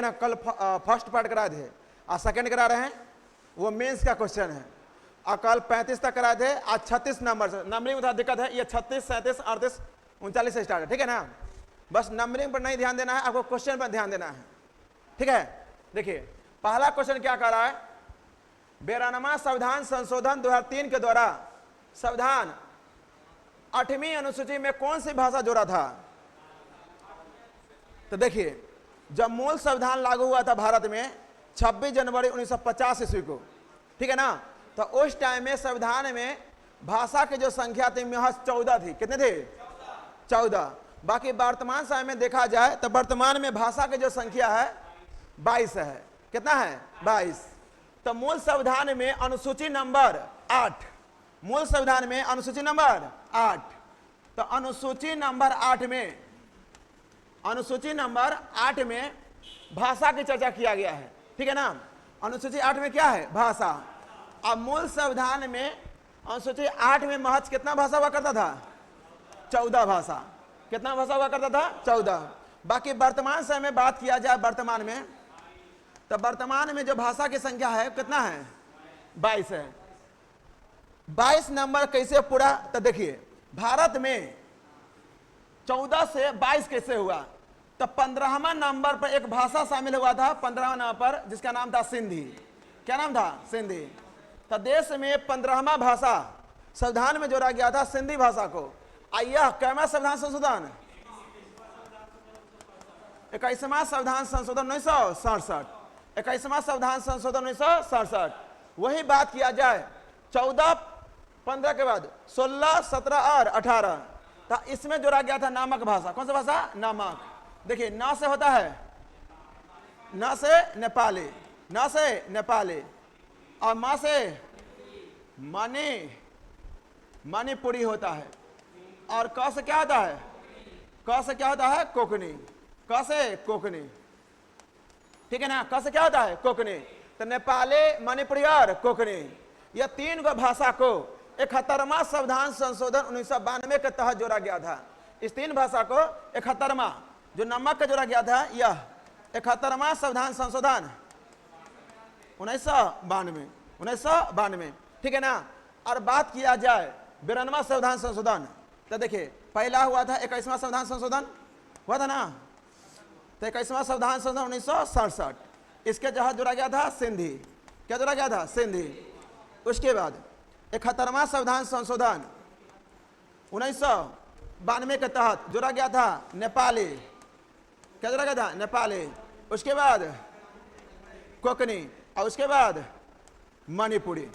ना कल first part करा थे, आज सेकंड करा रहे हैं, वो मेंस का क्वेश्चन है। और कल 35 तक कराए थे, आज 36 नंबर से। नंबरिंग में थोड़ा दिक्कत है, ये 36, 37, 38, 39 से स्टार्ट है, ठीक है ना। बस नंबरिंग पर नहीं ध्यान देना है, आपको क्वेश्चन पर ध्यान देना है, ठीक है। देखिए पहला क्वेश्चन क्या कर रहा है, 92वां संविधान संशोधन 2003 के द्वारा संविधान 8वीं अनुसूची में कौन सी भाषा जोड़ा था। तो देखिए जब मूल संविधान लागू हुआ था भारत में 26 जनवरी 1950 ईस्वी को, ठीक है ना, तो उस टाइम में संविधान में भाषा की जो संख्या थी महज 14 थी। कितने थे? 14। बाकी वर्तमान समय में देखा जाए तो वर्तमान में भाषा की जो संख्या है 22 है। कितना है? 22। तो मूल संविधान में अनुसूची नंबर 8, मूल संविधान में अनुसूची नंबर 8, तो अनुसूची नंबर 8 में, अनुसूची नंबर 8 में भाषा की चर्चा किया गया है, ठीक है ना। अनुसूची 8 में क्या है? भाषा। अब मूल संविधान में अनुसूची 8 में महज कितना भाषा हुआ करता था? 14 भाषा। कितना भाषा हुआ करता था? 14। बाकी वर्तमान समय में बात किया जाए वर्तमान में, तो वर्तमान में जो भाषा की संख्या है कितना है? 22 है। 22 नंबर कैसे पूरा? तो देखिए भारत में 14 से 22 कैसे हुआ, तो 15वां नंबर पर एक भाषा शामिल हुआ था, 15वां नंबर पर, जिसका नाम था सिंधी। क्या नाम था? सिंधी। तो देश में 15वां भाषा संविधान में जोड़ा गया था, सिंधी भाषा को। यह कैवा संविधान संशोधन? 21वां संविधान संशोधन 1967। 21वां संविधान संशोधन 1967। वही बात किया जाए 14, 15 के बाद 16, 17 और 18, तो इसमें जोड़ा गया था नामक भाषा। कौन सा भाषा? नामक। देखिए न से होता है, न से नेपाली, न से नेपाली, और मा से मणिपुरी होता है, और क से क्या होता है? क से क्या होता है? कोकनी। क से कोकनी, ठीक है ना। क से क्या होता है? कोकनी। तो नेपाली, मणिपुरी और कोकनी, यह 3 गो भाषा को 71वां संविधान संशोधन 1992 के तहत जोड़ा गया था। इस 3 भाषा को 71वां जो नमक का जोड़ा गया था, यह 71वां संविधान संशोधन 1992, ठीक है ना। और बात किया जाए 92वां संविधान संशोधन, तो देखिए पहला हुआ था 21वां संविधान संशोधन हुआ था ना, तो 21वां संविधान संशोधन 1967, इसके जहां जोड़ा गया था सिंधी। क्या जोड़ा गया था? सिंधी। उसके बाद 71वां संविधान संशोधन 1992 के तहत जोड़ा गया था नेपाली। क्या जोड़ा गया था? नेपाली। उसके बाद कोकनी, और उसके बाद मणिपुरी।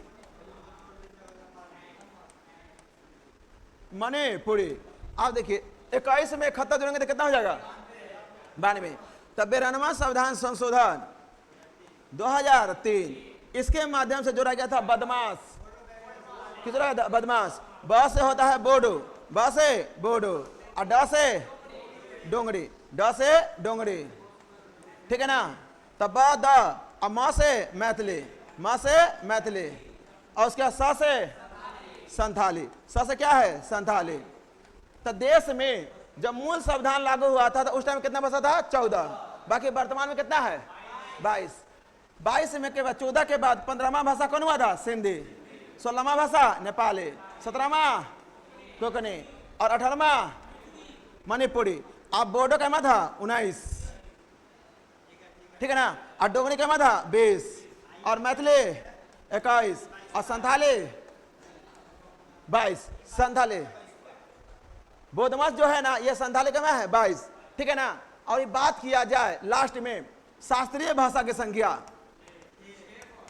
अब देखिए 21 में 71 जोड़ेंगे तो कितना हो जाएगा? 92। तब 92वां संविधान संशोधन 2003, इसके माध्यम से जोड़ा गया था बदमाश। किस जोड़ा गया था? बदमाश। ब से होता है बोडो, ब से बोडो, और ड से डोंगरी, ड से डोंगरी, ठीक है ना। तब ब द, और म से मैथिली, म से मैथिली, और उसके बाद स से संथाली। स से क्या है? संथाली। तो देश में जब मूल संविधान लागू हुआ था तो उस टाइम कितना भाषा था? 14। बाकी वर्तमान में कितना है? 22। 22 में के बाद 14 के बाद 15वां भाषा कौन हुआ था? सिंधी। 16वां भाषा नेपाली, 17वां कोकनी, और 18वां मणिपुरी। अब बोडो कैमा था? 19, ठीक है ना। और डोगरी कैमा था? 20, और मैथिली 21, और संथाली 22। संथाली बोधमस जो है ना, ये संथाली का है 22, ठीक है ना। और ये बात किया जाए लास्ट में शास्त्रीय भाषा की संख्या,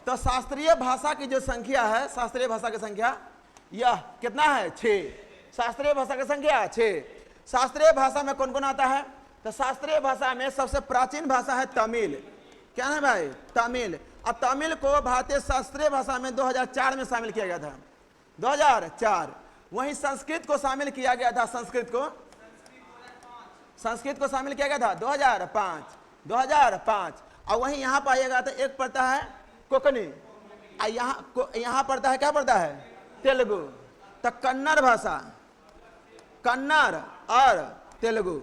तो शास्त्रीय भाषा की जो संख्या है, शास्त्रीय भाषा की संख्या यह कितना है? 6। शास्त्रीय भाषा की संख्या 6। शास्त्रीय भाषा में कौन कौन आता है? तो शास्त्रीय भाषा में सबसे प्राचीन भाषा है तमिल। क्या है भाई? तमिल। और तमिल को भारतीय शास्त्रीय भाषा में 2004 में शामिल किया गया था, 2004। वहीं संस्कृत को शामिल किया गया था, संस्कृत को शामिल किया गया था 2005। और वहीं यहाँ पाइएगा तो एक पड़ता है कोकनी, यहाँ पड़ता है, क्या पड़ता है? तेलुगु। तो कन्नड़ भाषा, कन्नड़ और तेलुगु,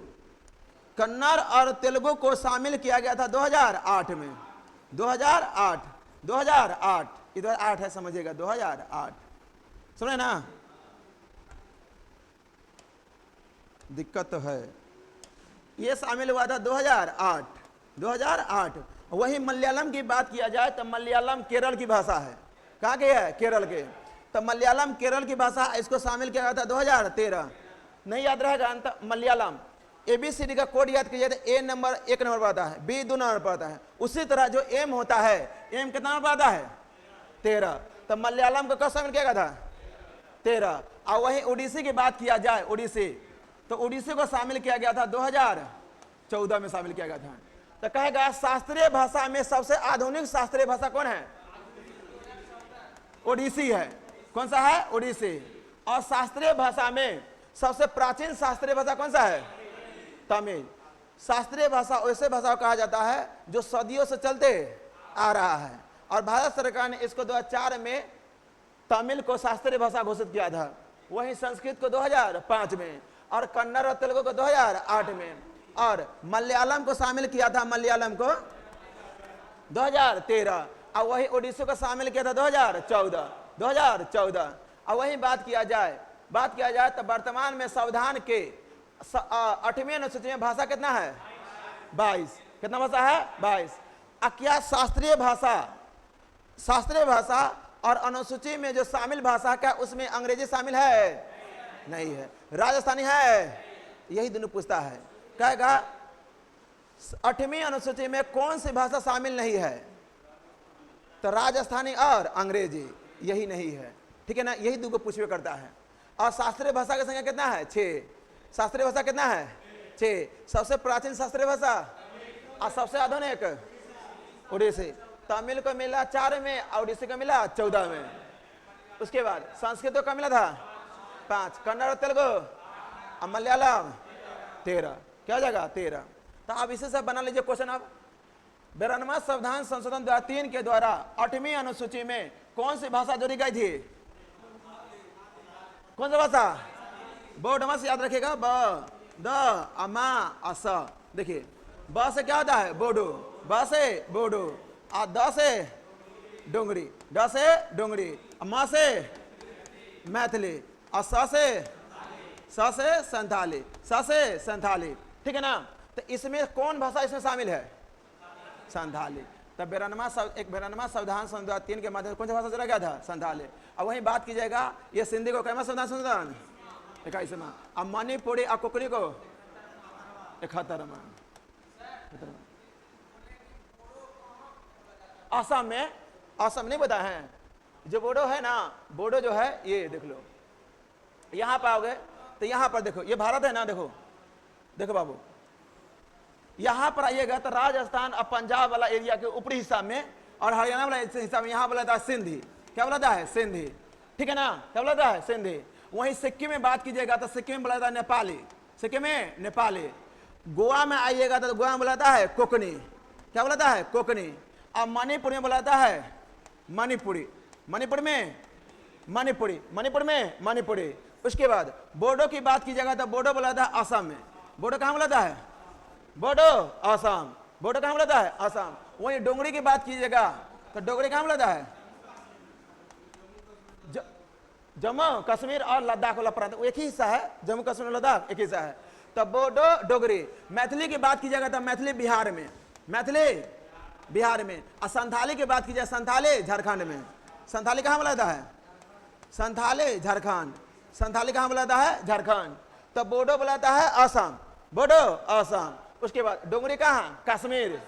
कन्नड़ और तेलुगु को शामिल किया गया था 2008 में। 2008 ये 2008 है, समझिएगा 2008, सुने ना, दिक्कत तो है। ये शामिल हुआ था 2008। वही मलयालम की बात किया जाए तो मलयालम केरल की भाषा है। कहाँ के है? केरल के। तो मलयालम केरल की भाषा, इसको शामिल किया गया था 2013। नहीं याद रहेगा अंत मलयालम, ABCD का कोड याद कीजिए तो A नंबर 1 नंबर पर आता है, B 2 नंबर पर आता है। उसी तरह जो M होता है, M कितना नंबर पर आता है? 13। तो मलयालम को कब शामिल किया गया था? 13। और वही उड़ीसी की बात किया जाए, उड़ीसी, तो उड़ीसी को शामिल किया गया था 2014 में शामिल किया गया था। तो कहेगा शास्त्रीय भाषा में सबसे आधुनिक शास्त्रीय भाषा कौन है? ओडिसी है। कौन सा है? ओडिसी। और शास्त्रीय भाषा में सबसे प्राचीन शास्त्रीय भाषा कौन सा है? तमिल। शास्त्रीय भाषा वैसे भाषा कहा जाता है जो सदियों से चलते आ रहा है, और भारत सरकार ने इसको 2004 में तमिल को शास्त्रीय भाषा घोषित किया था। वहीं संस्कृत को 2005 में, और कन्नड़ और तेलुगु को 2008 में, और मलयालम को शामिल किया था, मलयालम को 2013, और वही ओडिसी को शामिल किया था 2014। और वही बात किया जाए तो वर्तमान में संविधान के 8वें अनुसूची में भाषा कितना है? 22। कितना भाषा है? 22। क्या शास्त्रीय भाषा और अनुसूची में जो शामिल भाषा, क्या उसमें अंग्रेजी शामिल है? नहीं है। राजस्थानी है? यही दोनों पूछता है। कहेगा 8वीं अनुसूची में कौन सी भाषा शामिल नहीं है? तो राजस्थानी और अंग्रेजी, यही नहीं है। ठीक है ना, यही दो को पूछवे करता है। और शास्त्रीय भाषा की संख्या कितना है? 6। शास्त्रीय भाषा कितना है? 6। सबसे प्राचीन शास्त्रीय भाषा और सबसे आधुनिक उड़ीसी। तमिल को मिला 4 में और उड़ीसी को मिला 14 में। उसके बाद संस्कृत को मिला था 5, कन्नड़ और तेलुगु और मलयालम 13। क्या हो जाएगा? 13। तो आप इसे सब बना लीजिए क्वेश्चन। आप 92वां संविधान संशोधन 2003 के द्वारा 8वीं अनुसूची में कौन सी भाषा जोड़ी गई थी? कौन सा भाषा? बोर्ड से याद रखिएगा, ब, द, अमा, अस। देखिए ब से क्या होता है? बोडो। ब से बोडो, और द से डोंगरी, ड से डोंगरी, म से मैथिली, और स से संथाली, स से संथाली। ठीक है ना। तो इसमें कौन भाषा इसमें शामिल है? संथाली। तब 92वां संविधान संशोधन 2003 के माध्यम से कौन सा भाषा जोड़ा गया था? संथाली। अब वही बात की जाएगा, ये सिंधी को कैमा संविधान संशोधन 21वां, अब मणिपुरी और कुकरी को 71वां। असम में, असम नहीं बताया है, जो बोडो है ना, बोडो जो है ये देख लो, यहां पर आओगे तो यहां पर देखो, ये भारत है ना, देखो देखो बाबू, यहां पर आइएगा तो राजस्थान और पंजाब वाला एरिया के ऊपरी हिस्सा में और हरियाणा वाला हिस्सा में यहां बोला है सिंधी। क्या बोला है? सिंधी। ठीक है ना, क्या बोला है? सिंधी। वहीं सिक्किम में बात कीजिएगा तो सिक्किम में बोला नेपाली, सिक्किम में नेपाली। गोवा में आइएगा तो गोवा में बुलाता है कोकनी। क्या बुलाता है? कोकनी। अब मणिपुर में बुलाता है मणिपुरी, मणिपुर में मणिपुरी, मणिपुर में मणिपुरी। उसके बाद बोडो की बात कीजिएगा तो बोडो बुलाता है असम में। बोडो कहाँ बुलाता है? बोडो असम। बोडो कहाँ बुलाता है? असम। वहीं डोंगरी की बात कीजिएगा तो डोगरी कहाँ बुलाता है? जम्मू कश्मीर और लद्दाख वाला प्रांत एक ही हिस्सा है, जम्मू कश्मीर और लद्दाख एक ही हिस्सा है। तब बोडो डोगरी। मैथिली की बात कीजिएगा तो मैथिली बिहार में, मैथिली बिहार में। और संथाली की बात कीजिए, संथाली झारखंड में। संथाली कहाँ बुलाता है? संथाली झारखंड। संथाली कहाँ बुलाता है? झारखंड। तब बोडो बुलाता है असम, बोडो असम। उसके बाद डोगरी कहाँ? कश्मीर,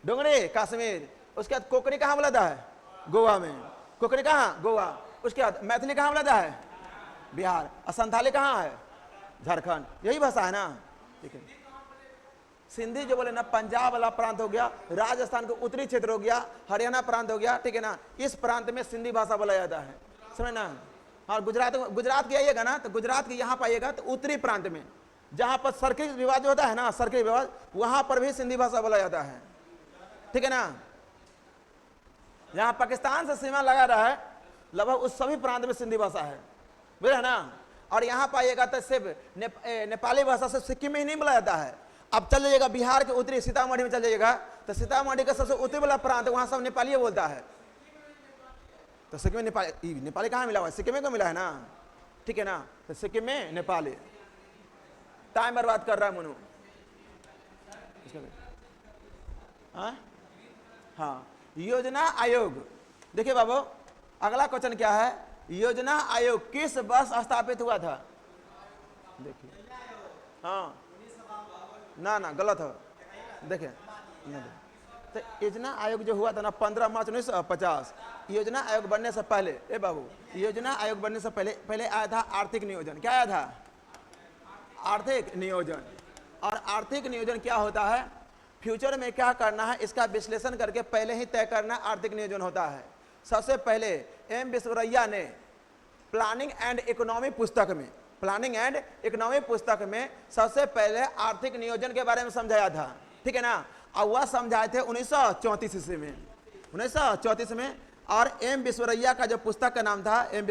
डोगरी कश्मीर। उसके बाद कोकरी कहाँ बुलाता है? गोवा में। कोकरी कहाँ? गोवा। उसके बाद मैथिली कहाँ बुलाता है? बिहार। और संथाली कहाँ है? झारखंड। यही भाषा है ना। ठीक है। सिंधी जो बोले ना, पंजाब वाला प्रांत हो गया, राजस्थान का उत्तरी क्षेत्र हो गया, हरियाणा प्रांत हो गया। ठीक है ना, इस प्रांत में सिंधी भाषा बोला जाता है, समझ ना। और गुजरात के आइएगा ना तो गुजरात के यहाँ पाइएगा तो उत्तरी प्रांत में जहाँ पर सरकारी विवाद होता है ना, सरकारी विवाद, वहां पर भी सिंधी भाषा बोला जाता है। ठीक है ना। जहाँ पाकिस्तान से सीमा लगा रहा है लगभग उस सभी प्रांत में सिंधी भाषा है, बुझे ना। और यहाँ पाइएगा तो सिर्फ नेपाली भाषा से सिक्किम में ही नहीं बोला जाता है, अब चल जाइएगा बिहार के उत्तरी सीतामढ़ी में चल जाइएगा, तो सीतामढ़ी का सबसे उत्तरी वाला प्रांत, वहां सब नेपाली बोलता है। तो सिक्किम में नेपाली, नेपाली कहाँ मिला हुआ है? सिक्किम में तो मिला है ना, ठीक है ना। तो सिक्किम में नेपाली। टाइम बर्बाद कर रहा है मनु। हाँ, योजना आयोग। देखिए बाबू, अगला क्वेश्चन क्या है? योजना आयोग किस वर्ष स्थापित हुआ था? देखिए, हाँ ना ना गलत है, देखिए तो योजना आयोग जो हुआ था ना 15 मार्च 1950। योजना आयोग बनने से पहले, ए बाबू, योजना आयोग बनने से पहले आया था आर्थिक नियोजन। क्या आया था? आर्थिक नियोजन। और आर्थिक नियोजन क्या होता है? फ्यूचर में क्या करना है इसका विश्लेषण करके पहले ही तय करना आर्थिक नियोजन होता है। सबसे पहले एम विश्वरैया ने प्लानिंग एंड इकोनॉमी पुस्तक में, प्लानिंग एंड इकोनॉमी पुस्तक में सबसे पहले आर्थिक नियोजन के बारे में समझाया था, ठीक है ना। और वह समझाए थे 1934 ईस्वी में, 1934 में। और एम विश्वरैया का जो पुस्तक का नाम था, एम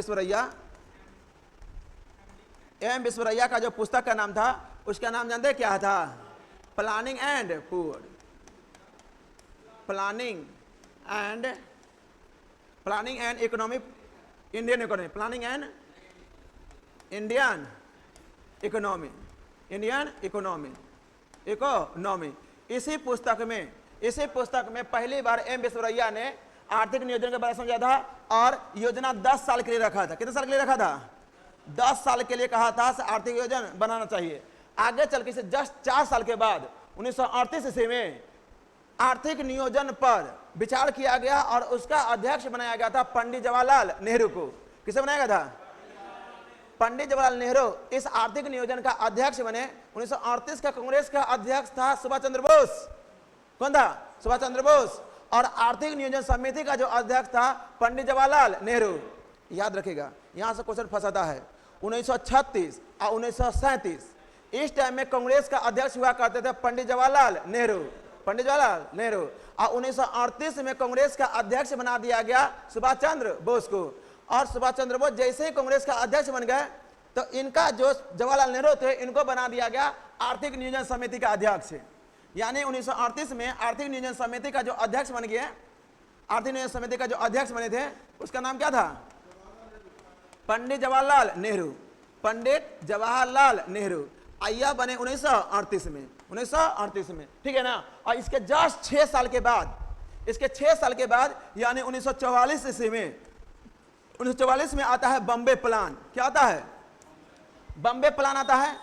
विश्वरैया का जो पुस्तक का नाम था, उसका नाम जानते क्या था? Planning and food, planning and economy, Indian economy, planning and Indian economy, Indian economy. इसी पुस्तक में पहली बार एम विश्वरैया ने आर्थिक नियोजन के बारे में समझा था। और योजना 10 साल के लिए रखा था। कितने साल के लिए रखा था? 10 साल के लिए कहा था आर्थिक योजना बनाना चाहिए। आगे चल के जस्ट 4 साल के बाद 1938 ईस्वी में आर्थिक नियोजन पर विचार किया गया और उसका अध्यक्ष बनाया गया था पंडित जवाहरलाल नेहरू को। किसे बनाया गया था? पंडित जवाहरलाल नेहरू इस आर्थिक नियोजन का अध्यक्ष बने। 1938 का कांग्रेस का अध्यक्ष था सुभाष चंद्र बोस। कौन था? सुभाष चंद्र बोस। और आर्थिक नियोजन समिति का जो अध्यक्ष था पंडित जवाहरलाल नेहरू। याद रखिएगा, यहां से क्वेश्चन फंसाता है। 1936 और 1937 इस टाइम में कांग्रेस का अध्यक्ष हुआ करते थे पंडित जवाहरलाल नेहरू। और 1938 में कांग्रेस का अध्यक्ष बना दिया गया सुभाष चंद्र बोस को। और सुभाष चंद्र बोस जैसे ही कांग्रेस का अध्यक्ष बन गए तो इनका जो जवाहरलाल नेहरू थे, इनको बना दिया गया आर्थिक नियोजन समिति का अध्यक्ष। यानी 1938 में आर्थिक नियोजन समिति का जो अध्यक्ष बन गए, आर्थिक नियोजन समिति का जो अध्यक्ष बने थे, उसका नाम क्या था? पंडित जवाहरलाल नेहरू। पंडित जवाहरलाल नेहरू आइया बने 1938 में, ठीक है ना। और इसके जस्ट 6 साल के बाद, यानी 1944 ईस्वी में, 1944 में आता है बॉम्बे प्लान। क्या आता है? बॉम्बे प्लान आता है।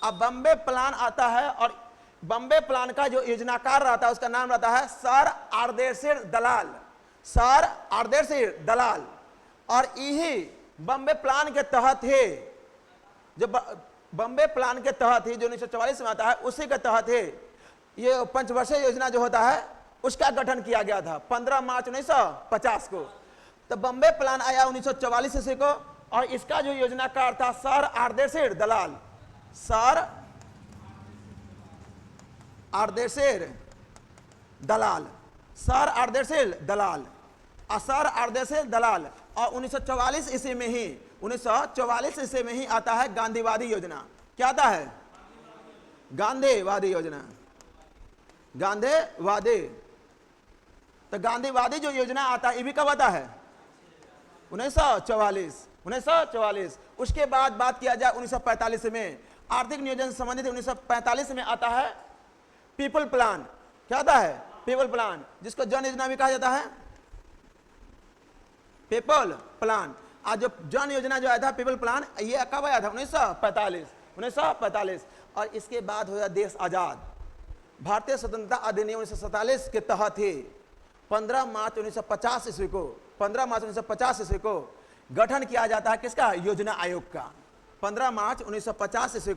अब बॉम्बे प्लान आता है और बॉम्बे प्लान का जो योजनाकार रहता है उसका नाम रहता है सर आरदेशिर दलाल। और यही बॉम्बे प्लान के तहत ही, जो बॉम्बे प्लान के तहत ही जो 1944 में आता है, उसी के तहत ही ये पंचवर्षीय योजना जो होता है उसका गठन किया गया था 15 मार्च 1950 को। तो बॉम्बे प्लान आया 1944 ईस्वी को और इसका जो योजनाकार था सर आरदेशिर दलाल। सर आरदेशिर दलाल। और 1944 ईस्वी में ही आता है गांधीवादी योजना। क्या आता है? गांधीवादी योजना। तो गांधीवादी जो योजना आता है, ये भी कब आता है? 1944। उसके बाद बात किया जाए 1945 में आर्थिक नियोजन संबंधित 1945 में आता है पीपल प्लान। क्या आता है? पीपल प्लान, जिसको जन योजना भी कहा जाता है। People plan. आज जो जन योजना जो आया था पीपल प्लान, ये कब आया था? 1945। और इसके बाद हो गया देश आजाद। भारतीय स्वतंत्रता अधिनियम 1947 के तहत ही 15 मार्च 1950 ईस्वी को गठन किया जाता है किसका? योजना आयोग का। 15 मार्च 1950 ईस्वी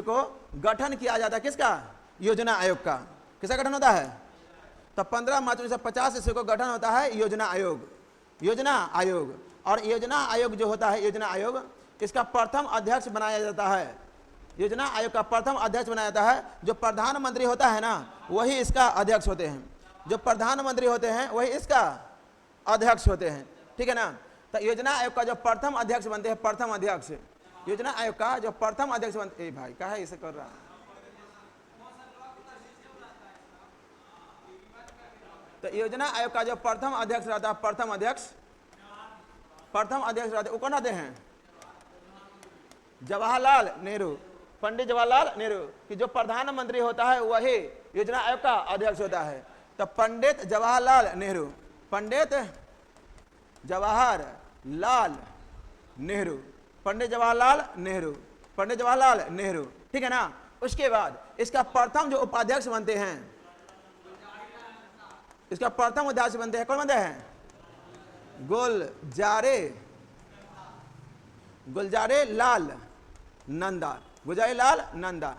को गठन किया जाता है किसका? योजना आयोग का। किसका गठन होता है? तो 15 मार्च 1950 ईस्वी को गठन होता है योजना आयोग। और योजना आयोग जो होता है, योजना आयोग, इसका प्रथम अध्यक्ष बनाया जाता है। योजना आयोग का प्रथम अध्यक्ष बनाया जाता है। जो प्रधानमंत्री होता है ना, वही इसका अध्यक्ष होते हैं। जो प्रधानमंत्री होते हैं वही इसका अध्यक्ष होते हैं, ठीक है ना। तो योजना आयोग का जो प्रथम अध्यक्ष बनते हैं, प्रथम अध्यक्ष, योजना आयोग का जो प्रथम अध्यक्ष बनते, ए भाई कहा इसे कर रहा, तो योजना आयोग का जो प्रथम अध्यक्ष रहता है, प्रथम अध्यक्ष रहते, वो कौन रहते हैं? जवाहरलाल नेहरू, पंडित जवाहरलाल नेहरू कि जो प्रधानमंत्री होता है वही योजना आयोग का अध्यक्ष होता है। तो पंडित जवाहरलाल नेहरू, पंडित जवाहरलाल नेहरू, पंडित जवाहरलाल नेहरू, पंडित जवाहरलाल नेहरू, ठीक है ना। उसके बाद इसका प्रथम जो उपाध्यक्ष बनते हैं, इसका प्रथम उपाध्यक्ष बनते हैं, कौन बनते हैं? गुलजारे लाल नंदा, गुलजारीलाल नंदा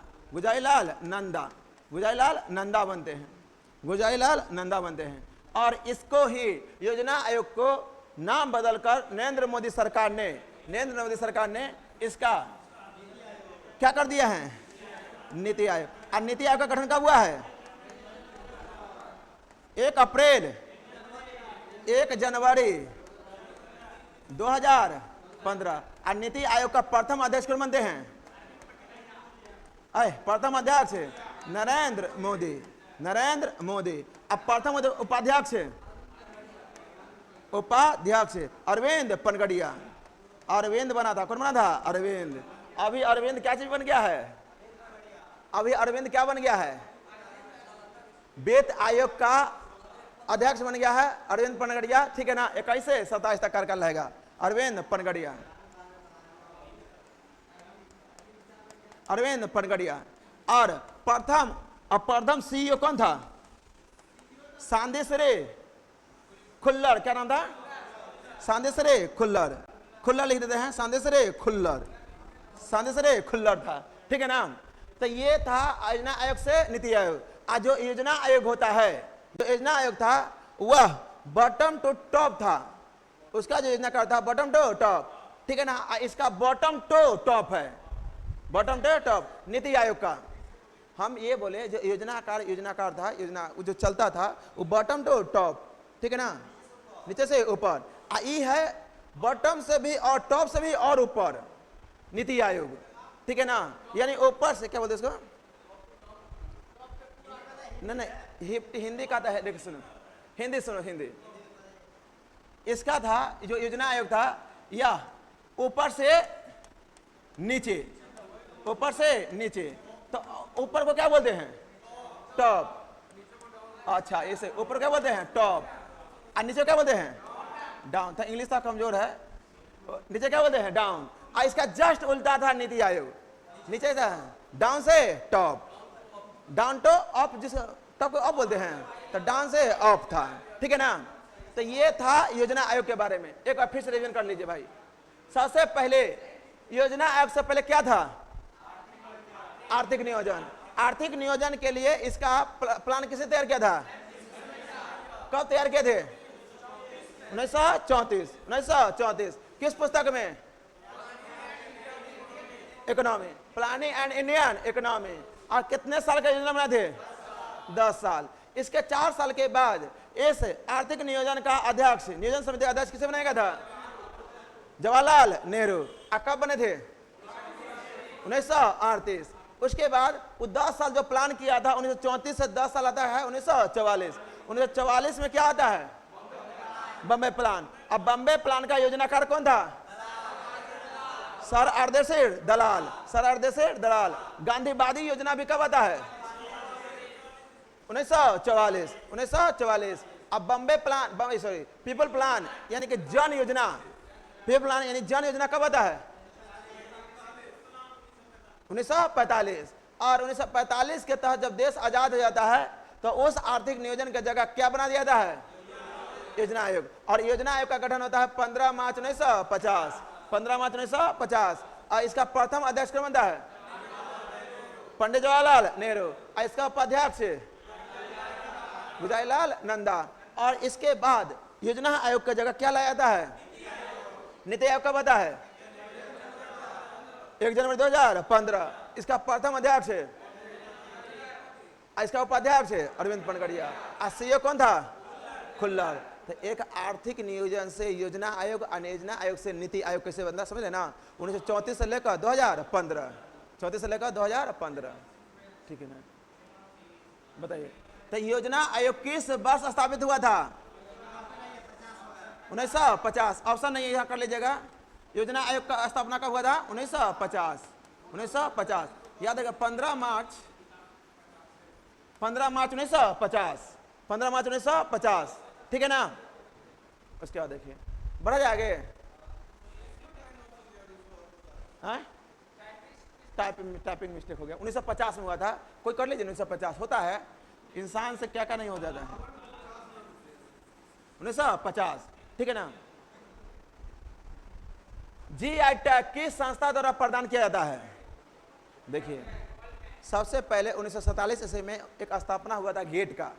बनते हैं, गुलजारीलाल नंदा बनते हैं। और इसको ही योजना आयोग को नाम बदलकर नरेंद्र मोदी सरकार ने इसका क्या कर दिया है? नीति आयोग। और नीति आयोग का गठन कब हुआ है? 1 जनवरी 2015। और नीति आयोग का प्रथम अध्यक्ष कौन बनते हैं? प्रथम अध्यक्ष नरेंद्र मोदी। अब प्रथम उपाध्यक्ष अरविंद पनगड़िया, अरविंद बना था, कौन बना था? अरविंद। अभी अरविंद क्या चीज बन गया है? अभी अरविंद क्या बन गया है? वित्त आयोग का अध्यक्ष बन गया है अरविंद पनगड़िया, ठीक है ना। 21 से 27 तक कार्यकाल रहेगा अरविंद पनगड़िया। और प्रथम सीईओ कौन था? सांदेसरे खुल्लर, क्या नाम था? सांदेसरे खुल्लर लिख देते हैं, सांदेसरे खुल्लर था, ठीक है ना। तो ये था योजना आयोग से नीति आयोग। आज जो योजना आयोग होता है, जो योजना आयोग था वह बॉटम टू टॉप था, उसका जो योजना था बॉटम टू टॉप, ठीक है ना। इसका बॉटम टू टॉप है, bottom to top NITI Aayog का। हम ये बोले जो योजनाकार था, योजना जो चलता था वो बॉटम टू टॉप, ठीक है ना, नीचे से ऊपर। ई है बॉटम से भी और टॉप से भी और ऊपर नीति आयोग, ठीक है ना। यानी ऊपर से क्या बोलते इसको? नहीं, हिंदी का था, देखो सुनो, हिंदी। इसका था जो योजना आयोग था, या ऊपर से नीचे, तो ऊपर को क्या बोलते हैं? टॉप। अच्छा, इसे ऊपर क्या बोलते हैं? टॉप। और नीचे क्या बोलते हैं? डाउन। था इंग्लिश था कमजोर है, नीचे क्या बोलते हैं? डाउन। और इसका जस्ट उल्टा था नीति आयोग, नीचे था डाउन से टॉप, डाउन टू अप, जिस टॉप को अप बोलते हैं, तो डाउन से अप था, ठीक है ना। तो ये था योजना आयोग के बारे में। एक बार फिर से रिवीजन कर लीजिए भाई। सबसे पहले योजना आयोग से पहले क्या था? आर्थिक नियोजन। आर्थिक नियोजन के लिए इसका प्लान किसने तैयार किया था? कब तैयार किए थे? 1934। किस पुस्तक में? Economy, planning and Indian economy. और कितने साल का योजना बनाए थे? 10 साल। इसके 4 साल के बाद इस आर्थिक नियोजन का अध्यक्ष, नियोजन समिति का अध्यक्ष किसे बनाया गया था? जवाहरलाल नेहरू। कब बने थे? 1938। उसके बाद वो 10 साल जो प्लान किया था 1934 से 10 साल आता है 1944। 1944 में क्या आता है? बम्बे प्लान। अब बम्बे प्लान का योजनाकार कौन था? सर अर्देशीर दलाल। गांधीवादी योजना भी कब आता है? 1944। अब बम्बे प्लान, पीपल प्लान यानी कि जन योजना, जन योजना कब आता है? 1945। और 1945 के तहत जब देश आजाद हो जाता है तो उस आर्थिक नियोजन की जगह क्या बना दिया जाता है? योजना आयोग। और योजना आयोग का गठन होता है 15 मार्च 1950। और इसका प्रथम अध्यक्ष कौन बनता है? पंडित जवाहरलाल नेहरू। और इसका उपाध्यक्ष गुलजारीलाल नंदा। और इसके बाद योजना आयोग की जगह क्या लाया जाता है? नीति आयोग कब आता है? 1 जनवरी 2015। इसका प्रथम अध्यक्ष है, इसका उपाध्यक्ष है अरविंद पनगड़िया। और सीईओ कौन था? खुल्लर। तो एक आर्थिक नियोजन से योजना आयोग, योजना आयोग से नीति आयोग कैसे बनता समझ लेना। 1934 से लेकर 2015, 34 से लेकर 2015, ठीक है ना। बताइए तो योजना आयोग किस वर्ष स्थापित हुआ था? 1950। ऑप्शन नहीं है, यहाँ कर लीजिएगा। योजना आयोग का स्थापना कब हुआ था? 1950, 1950 याद है। 15 मार्च 1950, 15 मार्च 1950, ठीक है ना। उसके बाद देखिए बढ़ा जाए आगे। टाइपिंग मिस्टेक हो गया। 1950 में हुआ था, कोई कर लीजिए। 1950 होता है, इंसान से क्या क्या नहीं हो जाता है। 1950, ठीक है ना। जीआई टैग किस संस्था द्वारा प्रदान किया जाता है? देखिए सबसे पहले 1947 ईस्वी में एक स्थापना हुआ था गेट का।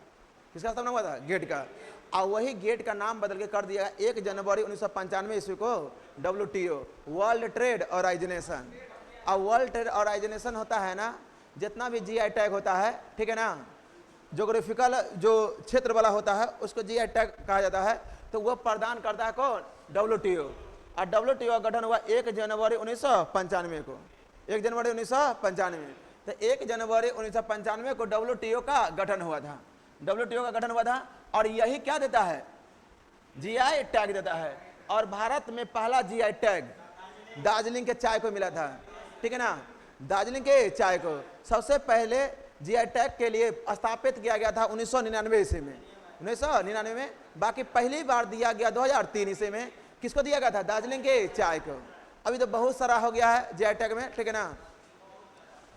किसका स्थापना हुआ था? गेट का। और वही गेट का नाम बदल के कर दिया 1 जनवरी 1995 ईस्वी को WTO, वर्ल्ड ट्रेड ऑर्गेनाइजेशन। और वर्ल्ड ट्रेड ऑर्गेनाइजेशन होता है ना, जितना भी जीआई टैग होता है, ठीक है ना, जोग्राफिकल जो क्षेत्र वाला होता है उसको जीआई टैग कहा जाता है। तो वह प्रदान करता है कौन? WTO। और WTO का गठन हुआ 1 जनवरी 1995 को, 1 जनवरी 1995। तो 1 जनवरी 1995 को WTO का गठन हुआ था, WTO का गठन हुआ था। और यही क्या देता है? जीआई टैग देता है। और भारत में पहला जीआई टैग दार्जिलिंग के चाय को मिला था, ठीक है ना। दार्जिलिंग के चाय को सबसे पहले जीआई टैग के लिए स्थापित किया गया था 1999 ईस्वी में, 1999 में। बाकी पहली बार दिया गया 2003 ईस्वी में। किसको दिया गया था? दार्जिलिंग के चाय को। अभी तो बहुत सारा हो गया है जीआई टैग में, ठीक है ना।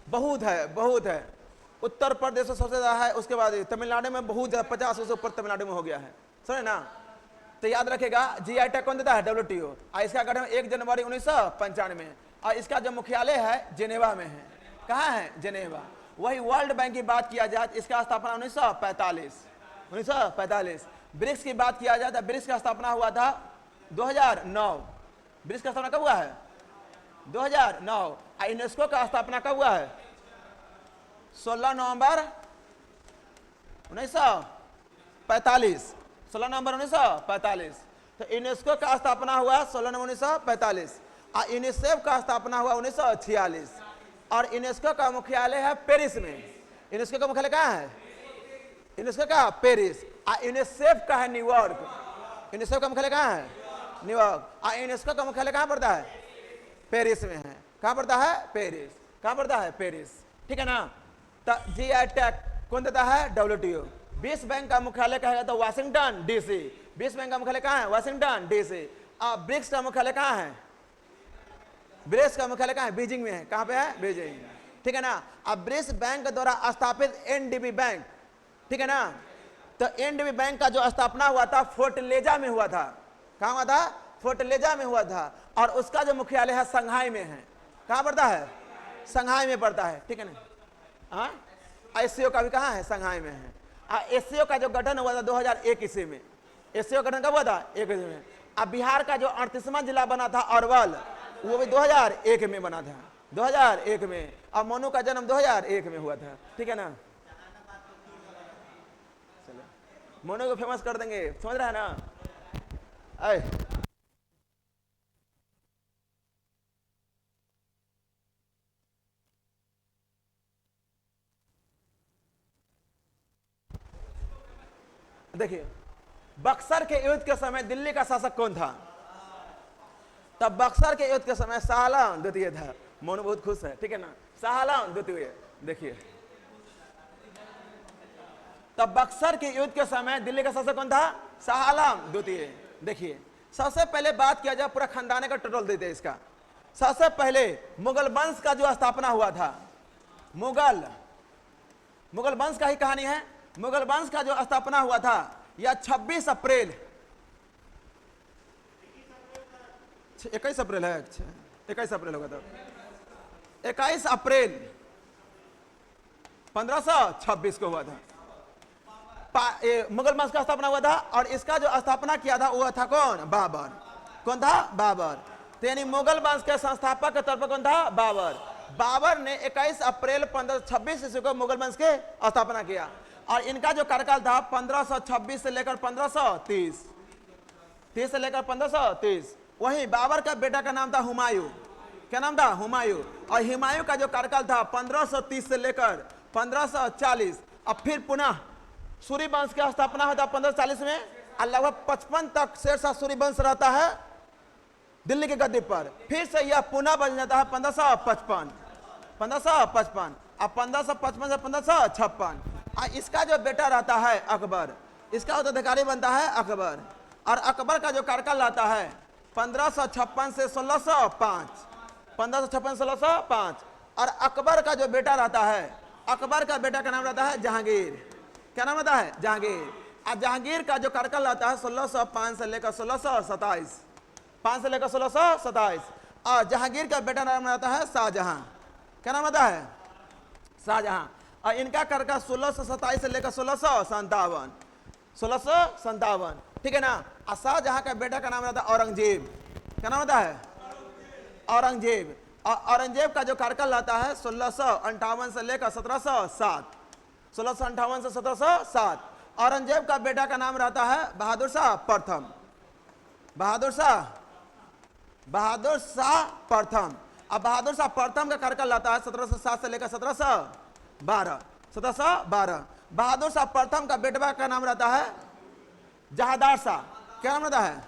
बहुत है, बहुत है। उत्तर प्रदेश में सबसे ज्यादा है, उसके बाद तमिलनाडु में बहुत ज्यादा, 50 से ऊपर तमिलनाडु में हो गया है, समझे ना। तो याद रखेगा जीआई टैग कौन देता है? WTO। और इसका गठन 1 जनवरी 1995। और इसका जो मुख्यालय है जेनेवा में है। कहाँ है? जेनेवा। वही वर्ल्ड बैंक की बात किया जाए, इसका स्थापना 1945। ब्रिक्स की बात किया जाए तो ब्रिक्स का स्थापना हुआ था 2009। ब्रिक्स का स्थापना कब हुआ है? 2009। यूनेस्को का स्थापना कब हुआ है? 16 नवंबर 1945, 16 नवंबर 1945। तो यूनेस्को का स्थापना हुआ 16 नवंबर 1945। और यूनिसेफ का स्थापना हुआ 1946। और यूनेस्को का मुख्यालय है पेरिस में। यूनेस्को का मुख्यालय कहाँ है? यूनेस्को का पेरिस। और यूनिसेफ का है न्यूयॉर्क। यूनिसेफ का मुख्यालय कहाँ है? न्यूयॉर्क। और यूनेस्को का मुख्यालय कहाँ पड़ता है? पेरिस में है। कहाँ पड़ता है? पेरिस। कहाँ पड़ता है? पेरिस, ठीक है ना। तो जीआई टैग कौन देता है? WTO। विश्व बैंक का मुख्यालय कहेगा तो वाशिंगटन DC। विश्व बैंक का मुख्यालय कहाँ है? Washington DC। और ब्रिक्स का मुख्यालय कहाँ है? ब्रिक्स का मुख्यालय कहाँ है? बीजिंग में है। कहाँ पे है? बीजिंग, ठीक है ना। अब ब्रिक्स बैंक द्वारा स्थापित NDB बैंक, ठीक है ना। तो NDB बैंक का जो स्थापना हुआ था फोर्टलेजा में हुआ था। कहाँ हुआ था? फोर्टलेजा में हुआ था। और उसका जो मुख्यालय है संघाई में है। कहाँ पड़ता है? संघाई में पड़ता है, ठीक है ना। हाँ, SCO का भी कहाँ है? संघाई में है। SCO का जो गठन हुआ था 2001 ईस्वी में। SCO का गठन कब हुआ था? 1 ईस्वी में। अब बिहार का जो 38वां जिला बना था अरवल, वो भी 2001 में बना था, 2001 में। अब मोनू का जन्म 2001 में हुआ था, ठीक है ना। चलो मोनू को फेमस कर देंगे, समझ रहा है ना। आए देखिए बक्सर के युद्ध के समय दिल्ली का शासक कौन था? तब बक्सर के युद्ध के समय शाह आलम द्वितीय था। मोनू बहुत खुश है, ठीक है ना। शाह आलम द्वितीय। देखिए तब बक्सर के युद्ध के समय दिल्ली का शासक कौन था? शाह आलम द्वितीय। देखिए सबसे पहले बात किया जाए, पूरा खानदाने का टोटल देते हैं इसका। सबसे पहले मुगल वंश का जो स्थापना हुआ था, मुगल वंश का ही कहानी है। मुगल वंश का जो स्थापना हुआ था यह 26 अप्रैल 21 अप्रैल है, 21 अप्रैल होगा। तब 21 अप्रैल 1526 को हुआ था। मुगल वंश का स्थापना हुआ था। और इसका जो स्थापना किया था वो था कौन? बाबर। कौन था? बाबर। तो यानी मुगल वंश के संस्थापक के तौर पर कौन था? बाबर। बाबर ने 21 अप्रैल 1526 ईस्वी को मुगल वंश के स्थापना किया। और इनका जो कार्यकाल था 1526 से लेकर 1530, 30 से लेकर 1530। वहीं बाबर का बेटा का नाम था हुमायूं। क्या नाम था? हुमायूं। और हुमायूं का जो कार्यकाल था 1530 से लेकर 1540। अब फिर पुनः सूर्य वंश की स्थापना होता है 1540 में, और लगभग 55 तक शेरशाह सूर्य वंश रहता है दिल्ली की गद्दी पर। फिर से यह पुनः बन जाता है 1555। अब 1555 से 1556। इसका जो बेटा रहता है अकबर, इसका उत्तराधिकारी बनता है अकबर। और अकबर का जो कार्यकाल रहता है 1556 से 1605। 1556 से 1605। और अकबर का जो बेटा रहता है, अकबर का बेटा का नाम रहता है जहांगीर। क्या नाम रहता है? जहांगीर। और जहांगीर का जो कार्यकाल रहता है 1605 से लेकर 1627। 5 से लेकर 1627। और जहांगीर का बेटा नाम रहता है शाहजहां। क्या नाम रहता है? शाहजहां। और इनका कार्यकाल 1627 से लेकर 1657। 1657, ठीक है ना। और शाहजहां का बेटा का नाम रहता है औरंगजेब। क्या नाम रहता है? औरंगजेब। और औरंगजेब का जो कार्यकाल रहता है 1658 से लेकर 1707। 1658 से 1707। औरंगजेब का बेटा का नाम रहता है बहादुर शाह प्रथम। बहादुर शाह प्रथम। अब बहादुर शाह प्रथम का कार्यकाल रहता है 1707 से लेकर 1712। 1712। बहादुर शाह प्रथम का बेटवा का नाम रहता है जहांदार शाह। क्या नाम रहता है?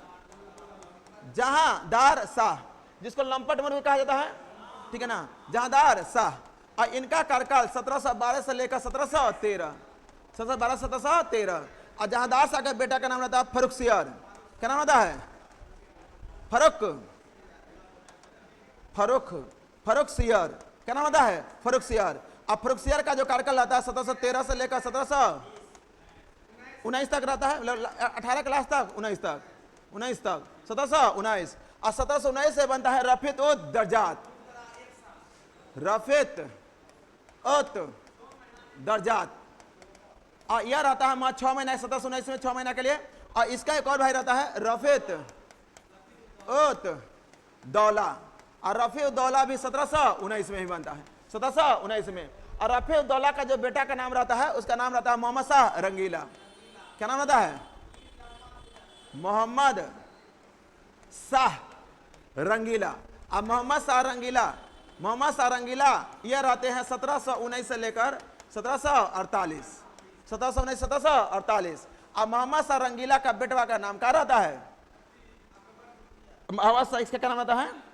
जहांदार शाह, जिसको लंपट मुर्गी कहा जाता है, ठीक है ना। जहांदार शाह। और इनका कार्यकाल 1712 से लेकर 1713। 1712 1713। और जहांदार शाह के बेटा का नाम रहता है फर्रुखसियर। क्या नाम रहता है? फर्रुखसियर। क्या नाम रहता है? फर्रुखसियर। और फर्रुखसियर का जो कार्यकाल रहता है 1713 से लेकर 1719 तक रहता है, 18 क्लास तक, 19 तक 1719। और 1719 से बनता है रफीत उद दर्जात। और यह रहता है मां 6 महीना 1719 में, 6 महीना के लिए। और इसका एक और भाई रहता है रफीत उद दौला। और रफी उद दौला भी 1719 में ही बनता है, 1719 में। और रफी उद दौला का जो बेटा का नाम रहता है, उसका नाम रहता है मोहम्मद शाह रंगीला। क्या नाम रहता है? मोहम्मद शाह रंगीला। अब मोहम्मद शाह रंगीला ये रहते हैं 1719 से लेकर 1748। 1719 1748। अब मोहम्मद शाह रंगीला का बेटवा का नाम क्या रहता है? मोहम्मद शाह, इसका क्या नाम रहता है?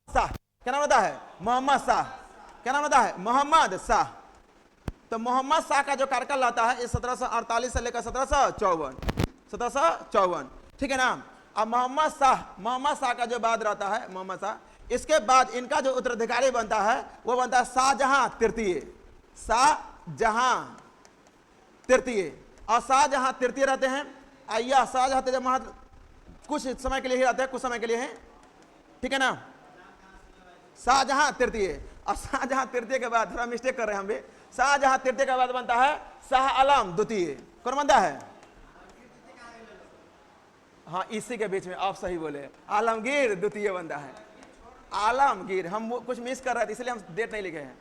शाह। क्या नाम रहता है? मोहम्मद शाह। क्या नाम रहता है? मोहम्मद शाह। तो मोहम्मद शाह का जो कार्यकाल रहता है 1748 से लेकर 1754। ठीक है ना। अब मोहम्मद शाह का जो बाद रहता है, मोहम्मद शाह, इसके बाद इनका जो उत्तराधिकारी बनता है वो बनता है शाहजहां तृतीय। और शाहजहां तृतीय रहते हैं। यह शाहजहां तृतीय कुछ समय के लिए ही रहते हैं, कुछ समय के लिए हैं, ठीक है ना। शाहजहां तृतीय। और शाहजहां तृतीय के बाद, थोड़ा मिस्टेक कर रहे हैं हम भी, शाहजहां तृतीय के बाद बनता है शाह आलम द्वितीय। कौन बनता है? हाँ, इसी के बीच में आप सही बोले, आलमगीर द्वितीय बनता है। आलमगीर, हम कुछ मिस कर रहे थे इसलिए हम डेट नहीं लिखे हैं।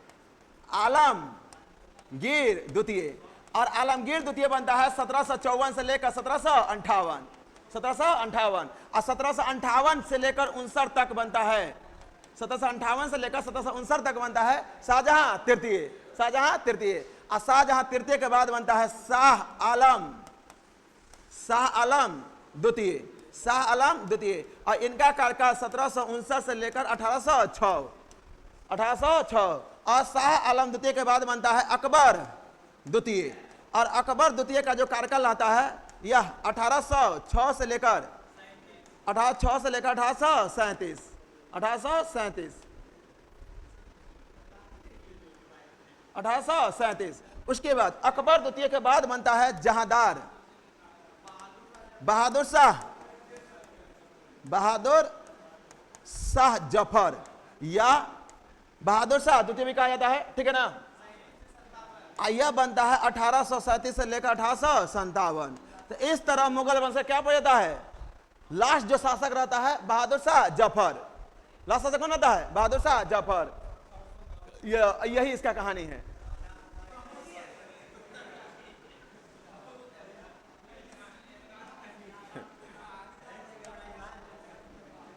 आलमगीर द्वितीय। और आलमगीर द्वितीय बनता है 1754 से लेकर 1758। 1758। और 1758 से लेकर 59 तक बनता है, 1758 से लेकर 1759 तक बनता है शाहजहां तृतीय। शाहजहां तृतीय। और शाहजहां तृतीय के बाद बनता है शाह आलम द्वितीय। शाह आलम द्वितीय। और इनका कार्यकाल 1759 से लेकर 1806। 1806। और शाह आलम द्वितीय के बाद बनता है अकबर द्वितीय। और अकबर द्वितीय का जो कार्यकाल रहता है यह 1806 से लेकर 1837। 1837। उसके बाद अकबर द्वितीय के बाद बनता है जहांदार बहादुर शाह जफर, या बहादुर शाह द्वितीय भी कहा जाता है, ठीक है ना। यह बनता है 1837 से लेकर 1857। तो इस तरह मुगल वंश क्या पड़ जाता है? लास्ट जो शासक रहता है बहादुर शाह जफर। लास्ट शासक कौन रहता है? बहादुर शाह जफर। यही इसका कहानी है।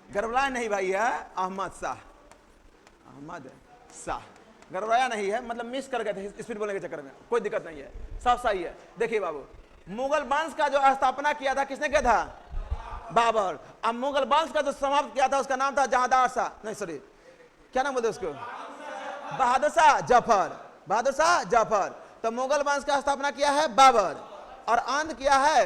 गड़बड़ाया नहीं भाई, है अहमद शाह। अहमद शाह गड़बड़ाया नहीं है, मतलब मिस कर गए थे स्पीड बोलने के चक्कर में, कोई दिक्कत नहीं है, सब सही है। देखिए बाबू, मुगल वंश का जो स्थापना किया था किसने किया था? बाबर। अब मुगल वंश का जो समाप्त किया था उसका नाम था जहांदार शाह, नहीं सॉरी क्या नाम बोलते उसको? बहादुर शाह जफर। बहादुर शाह जफर। तो मुगल वंश का स्थापना किया है बाबर और अंत किया है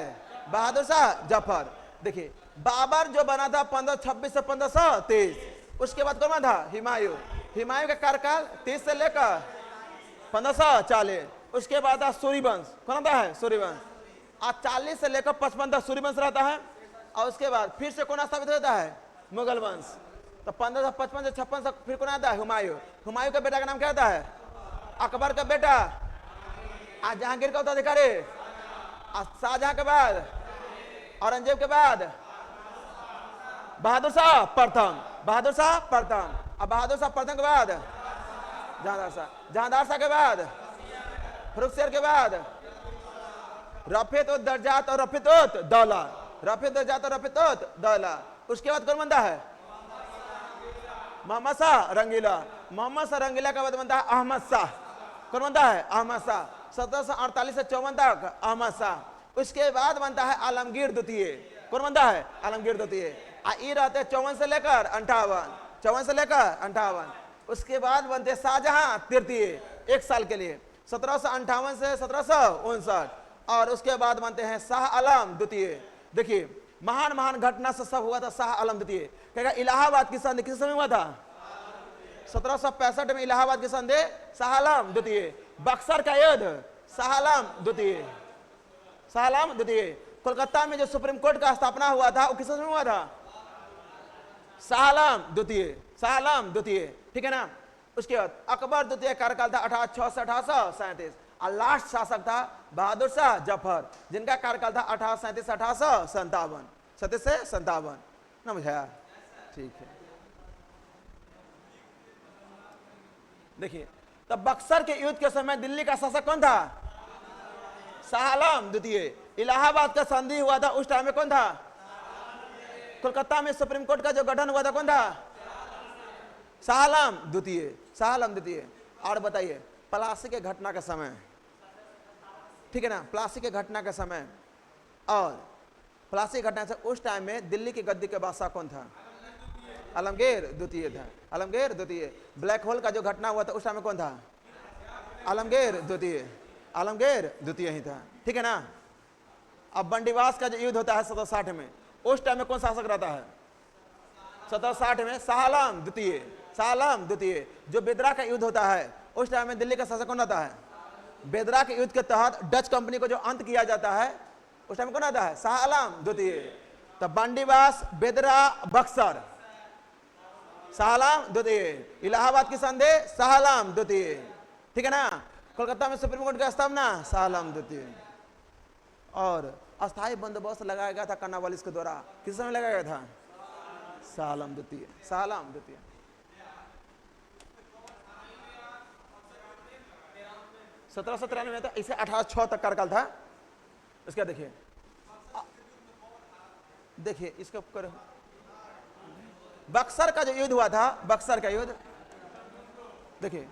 बहादुर शाह जफर। देखिए बाबर जो बना था 1526 से 1523, उसके बाद कौन था? हुमायूं। हुमायूं का कार्यकाल 30 से लेकर 1540। उसके बाद सूर्यवंश, कौन आता है? सूर्यवंश। आज 40 से लेकर 55 तक सूर्यवंश रहता है और उसके बाद फिर से कौन स्थापित होता है? मुगल वंश। तो 1555 से 56 तक फिर कौन आता है? हुमायूं। हुमायूं का बेटा का नाम क्या होता है? अकबर का बेटा। आज जहांगीर का उत्तराधिकारी। आज शाहजहां के बाद औरंगजेब के बाद बहादुर शाह प्रथम। बहादुर शाह प्रथम। अब बहादुर शाह प्रथम के बाद जहांदार शाह। जहांदार शाह के बाद फर्रुखशेर के बाद रफीत उद दर्जात और रफीत उद दौला। रफीत दर्जात और रफीत उद दौला। उसके बाद कौन बनता है? मोहम्मद शाह रंगीला। मोहम्मद शाह रंगीला के बाद बनता है अहमद शाह। कौन बनता है? अहमद शाह। 1748 से 54 तक अहमद शाह। उसके बाद बनता है आलमगीर द्वितीय। कौन बनता है? आलमगीर द्वितीय। ये रहते 54 से लेकर 58। 54 से लेकर 58। उसके बाद बनते शाहजहां तृतीय, एक साल के लिए 1758 से 1759। और उसके बाद बनते हैं शाह आलम द्वितीय। देखिए महान महान घटना से सब हुआ था शाह आलम द्वितीय। कहेगा इलाहाबाद की संधि किस समय हुआ था? 1765 में इलाहाबाद की संधि शाह आलम द्वितीय। बक्सर का युद्ध शाह आलम द्वितीय। शाह आलम द्वितीय। कोलकाता में जो सुप्रीम कोर्ट का स्थापना हुआ था वो किस समय हुआ था? शाह आलम द्वितीय। शाह आलम द्वितीय, ठीक है ना। उसके बाद अकबर द्वितीय कार्यकाल था 1806 से 1837 और लास्ट शासक था बहादुर शाह जफर, जिनका कार्यकाल था 1837 से 1857। 37 से 57 ना बुझाया? ठीक है। देखिए तब बक्सर के युद्ध के समय दिल्ली का शासक कौन था? शाह आलम द्वितीय। इलाहाबाद का संधि हुआ था उस टाइम में कौन था? कोलकाता में सुप्रीम कोर्ट का जो गठन हुआ था कौन था? शाह आलम द्वितीय। शाह आलम द्वितीय। और बताइए प्लासी के घटना का समय, ठीक है ना, प्लासी के घटना का समय और प्लासी घटना से उस टाइम में दिल्ली की गद्दी के बादशाह कौन था? आलमगीर द्वितीय था। आलमगीर द्वितीय। ब्लैक होल का जो घटना हुआ था उस टाइम में कौन था? आलमगीर द्वितीय। आलमगीर द्वितीय ही था, ठीक है ना। अब बंडीवास का जो युद्ध होता है 1760 में, उस टाइम में कौन शासक रहता है? 1760 में शाह आलम द्वितीय। शाह आलम द्वितीय। जो बेदरा का युद्ध होता है उस टाइम में दिल्ली का शासक कौन आता है? बेदरा के युद्ध के तहत डच कंपनी को जो अंत किया जाता है उस टाइम में कौन आता है? शाह आलम द्वितीय। तो बंडीवास, बेदरा, बक्सर शाह आलम द्वितीय। इलाहाबाद की संधि शाह आलम द्वितीय, ठीक है ना। कोलकाता में सुप्रीम कोर्ट की स्थापना शाह आलम द्वितीय। और अस्थायी बंदोबस्त लगाया गया था कर्नवालिस के द्वारा, किस समय लगाया गया था? शाह आलम द्वितीय। शाह आलम द्वितीय। सत्रह सौ 93 में था, इसे 1806 तक कार्यकाल था। इसका देखिए देखिए इसका करो। बक्सर का जो युद्ध हुआ था, बक्सर का युद्ध, देखिए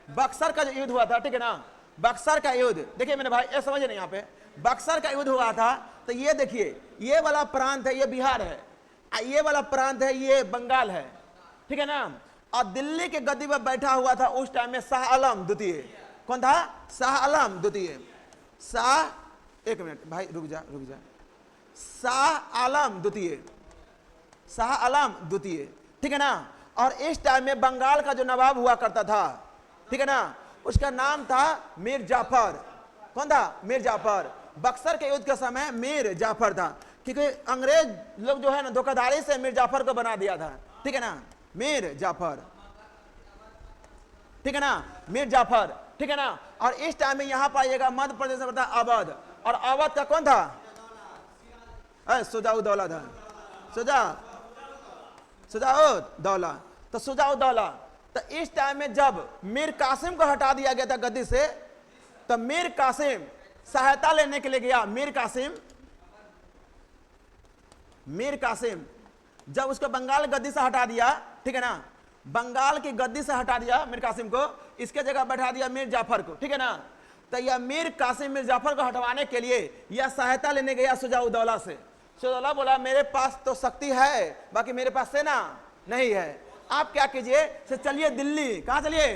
बक्सर का जो युद्ध हुआ था, ठीक है ना। बक्सर का युद्ध देखिए मेरे भाई, ये समझे नहीं यहाँ पे। बक्सर का युद्ध हुआ था तो ये देखिए ये वाला प्रांत है, ये बिहार है, ये वाला प्रांत है, ये बंगाल है, ठीक है ना। और दिल्ली के गद्दी पर बैठा हुआ था उस टाइम में शाह आलम द्वितीय। कौन था? शाह आलम द्वितीय। शाह, एक मिनट भाई रुक जा रुक जा। शाह आलम द्वितीय। शाह आलम द्वितीय, ठीक है ना। और इस टाइम में बंगाल का जो नवाब हुआ करता था, ठीक है ना, उसका नाम था मीर जाफर। कौन था? मीर जाफर। बक्सर के युद्ध के समय मीर जाफर था, क्योंकि अंग्रेज लोग जो है ना धोखाधड़ी से मीर जाफर को बना दिया था, ठीक है ना। मीर जाफर, ठीक है ना, मीर जाफर, ठीक है ना। और इस टाइम में यहां पाइएगा मध्य प्रदेश में पड़ता है अवध, और अवध का कौन था? सुजाउद्दौला था। शुजाउद्दौला। तो शुजाउद्दौला, तो इस टाइम में जब मीर कासिम को हटा दिया गया था गद्दी से, तो मीर कासिम सहायता लेने के लिए गया। मीर कासिम जब उसको बंगाल गद्दी से हटा दिया, ठीक है ना, बंगाल की गद्दी से हटा दिया मीर कासिम को, इसके जगह बैठा दिया मीर जाफर को, ठीक है ना। तो यह मीर कासिम मीर जाफर को हटवाने के लिए यह सहायता लेने गया शुजाउद्दौला से। शुजाउद्दौला बोला मेरे पास तो शक्ति है, बाकी मेरे पास सेना नहीं है, आप क्या कीजिए, चलिए दिल्ली। कहां चलिए?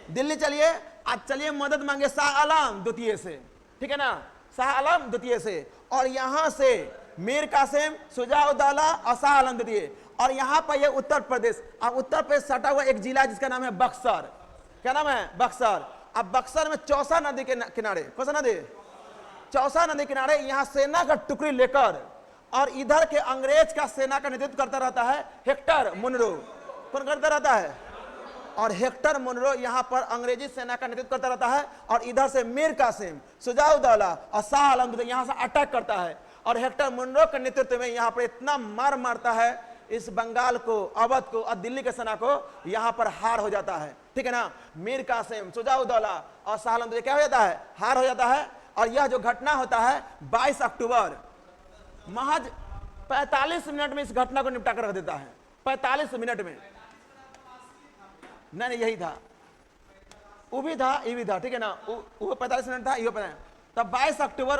दिल्ली चलिए। आज चलिए मदद मांगे शाह आलम द्वितीय से, ठीक है ना, शाह आलम द्वितीय से। और यहां से मीर कासिम, शुजाउद्दौला और शाह आलम द्वितीय। और यहां पर ये उत्तर प्रदेश, अब उत्तर प्रदेश सटा हुआ एक जिला जिसका नाम है बक्सर। क्या नाम है? बक्सर। अब बक्सर में चौसा नदी के किनारे, कौन सा नदी? चौसा नदी किनारे यहाँ सेना का टुकड़ी लेकर, और इधर के अंग्रेज का सेना का नेतृत्व करता रहता है हेक्टर मुनरो। कौन करता रहता है? और हेक्टर मुनरो यहाँ पर अंग्रेजी सेना का नेतृत्व करता रहता है। और इधर से मीर कासिम, शुजाउद्दौला और शाह आलम यहाँ से अटैक करता है। और हेक्टर मुनरो के नेतृत्व में यहाँ पर इतना मार मारता है इस बंगाल को, अवध को और दिल्ली के सेना को, यहाँ पर हार हो जाता है, ठीक है ना। मीर कासिम, शुजाउद्दौला और शाह आलम क्या हो जाता है? हार हो जाता है। और यह जो घटना होता है 22 अक्टूबर, महज 45 मिनट में इस घटना को निपटा कर रख देता है। 45 मिनट में। नहीं, यही था, वो भी था, ये भी था, ठीक है ना। वो 45 मिनट था, ये 45। तब 22 अक्टूबर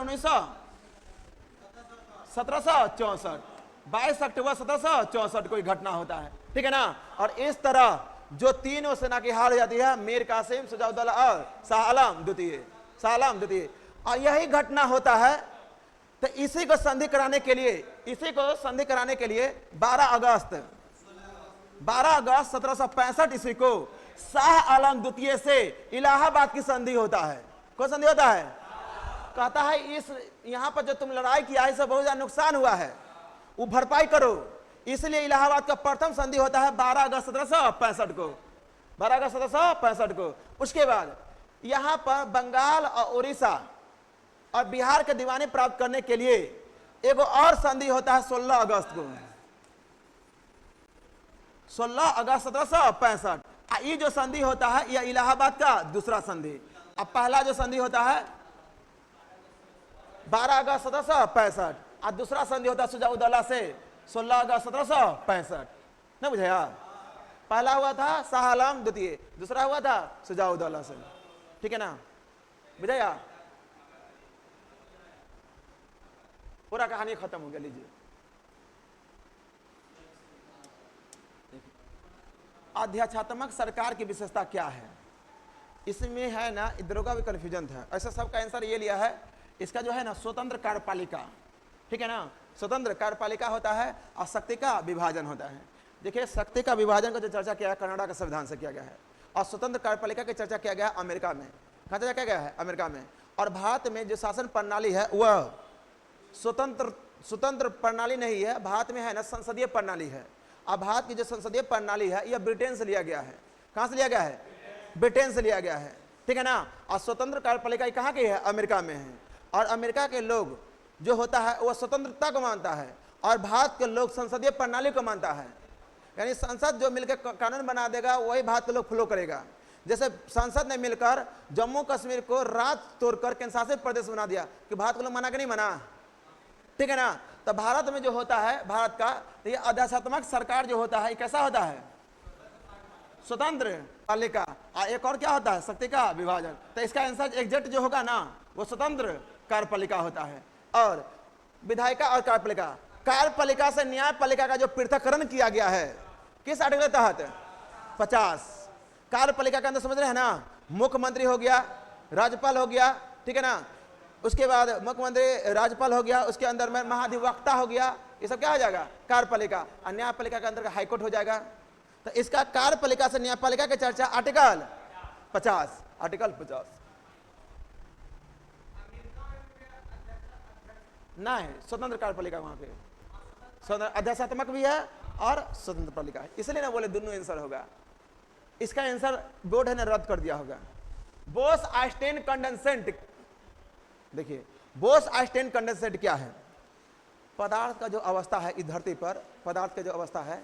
1764, 22 अक्टूबर 1764 कोई घटना होता है, ठीक है ना। और इस तरह जो तीनों सेना की हार हो जाती है, मीर कासिम, शुजाउद्दौला और शाह आलम द्वितीय। और यही घटना होता है। तो इसी को संधि कराने के लिए 12 अगस्त 1765 ईस्वी को शाह आलम द्वितीय से इलाहाबाद की संधि होता है। कौन संधि होता है? कहता है इस यहां पर जो तुम लड़ाई किया है, इससे बहुत ज्यादा नुकसान हुआ है, वो भरपाई करो। इसलिए इलाहाबाद का प्रथम संधि होता है 12 अगस्त 1765 को। 12 अगस्त 1765 को। उसके बाद यहां पर बंगाल और उड़ीसा और बिहार के दीवानी प्राप्त करने के लिए एक और संधि होता है 16 अगस्त को। 16 अगस्त 1765। ये जो संधि होता है यह इलाहाबाद का दूसरा संधि। अब पहला जो संधि होता है 12 अगस्त 1765 और दूसरा संधि होता है शुजाउद्दौला से 16 अगस्त 1765। नहीं बुझे यार? पहला हुआ था शाह आलम द्वितीय, दूसरा हुआ था शुजाउद्दौला से, ठीक है ना। बुझे यार? पूरा कहानी खत्म हो गया। लीजिए, अध्यात्मक सरकार की विशेषता क्या है? इसमें है ना, इधरों का भी कंफ्यूजन था। ऐसा सबका आंसर ये लिया है, इसका जो है ना स्वतंत्र कार्यपालिका, ठीक है ना, स्वतंत्र कार्यपालिका होता है और शक्ति का विभाजन होता है। देखिए, शक्ति का विभाजन का जो चर्चा किया है कनाडा के संविधान से किया गया है, और स्वतंत्र कार्यपालिका की चर्चा किया गया है अमेरिका में। कहाँ चर्चा किया गया है? अमेरिका में। और भारत में जो शासन प्रणाली है वह स्वतंत्र प्रणाली नहीं है, भारत में है ना संसदीय प्रणाली है। अब भारत की जो संसदीय प्रणाली है यह ब्रिटेन से लिया गया है। कहां से लिया गया है? ब्रिटेन से लिया गया है, ठीक है ना। और स्वतंत्र कार्यपालिका कहां की है? अमेरिका में है। और अमेरिका के लोग जो होता है वह स्वतंत्रता को मानता है, और भारत के लोग संसदीय प्रणाली को मानता है। यानी संसद जो मिलकर कानून बना देगा वही भारत के लोग फॉलो करेगा। जैसे संसद ने मिलकर जम्मू कश्मीर को रात तोड़कर केंद्रशासित प्रदेश बना दिया, कि भारत के लोग मना कि नहीं मना, ठीक है ना। तो भारत में जो होता है, भारत का, तो ये आध्यात्मिक सरकार जो होता है कैसा होता है? स्वतंत्र पालिका। और एक और क्या होता है? शक्ति का विभाजन। तो इसका आंसर एग्जैक्ट जो होगा ना वो स्वतंत्र कार्यपालिका होता है। और विधायिका और कार्यपालिका, कार्यपालिका से न्यायपालिका का जो पृथक्करण किया गया है किस आर्टिकल के तहत? 50। कार्यपालिका के अंदर समझ रहे हैं ना, मुख्यमंत्री हो गया, राज्यपाल हो गया, ठीक है ना, उसके बाद मुख्यमंत्री राज्यपाल हो गया, उसके अंदर में महाधिवक्ता हो गया, ये सब क्या हो जाएगा? कार्यपालिका। और न्यायपालिका के अंदर हाईकोर्ट हो जाएगा। तो इसका कार्यपालिका से न्यायपालिका की चर्चा आर्टिकल 50, आर्टिकल 50। नहीं, स्वतंत्र कार्यपालिका वहां पे स्वतंत्र अध्यात्मक भी है और स्वतंत्र पालिका है, इसलिए ना बोले दोनों आंसर होगा। इसका आंसर बोर्ड ने रद्द कर दिया होगा। बोस-आइंस्टाइन कंडेंसेट, देखिए बोस-आइंस्टाइन कंडेंसेट क्या है? पदार्थ का जो अवस्था है इस धरती पर, पदार्थ का जो अवस्था है,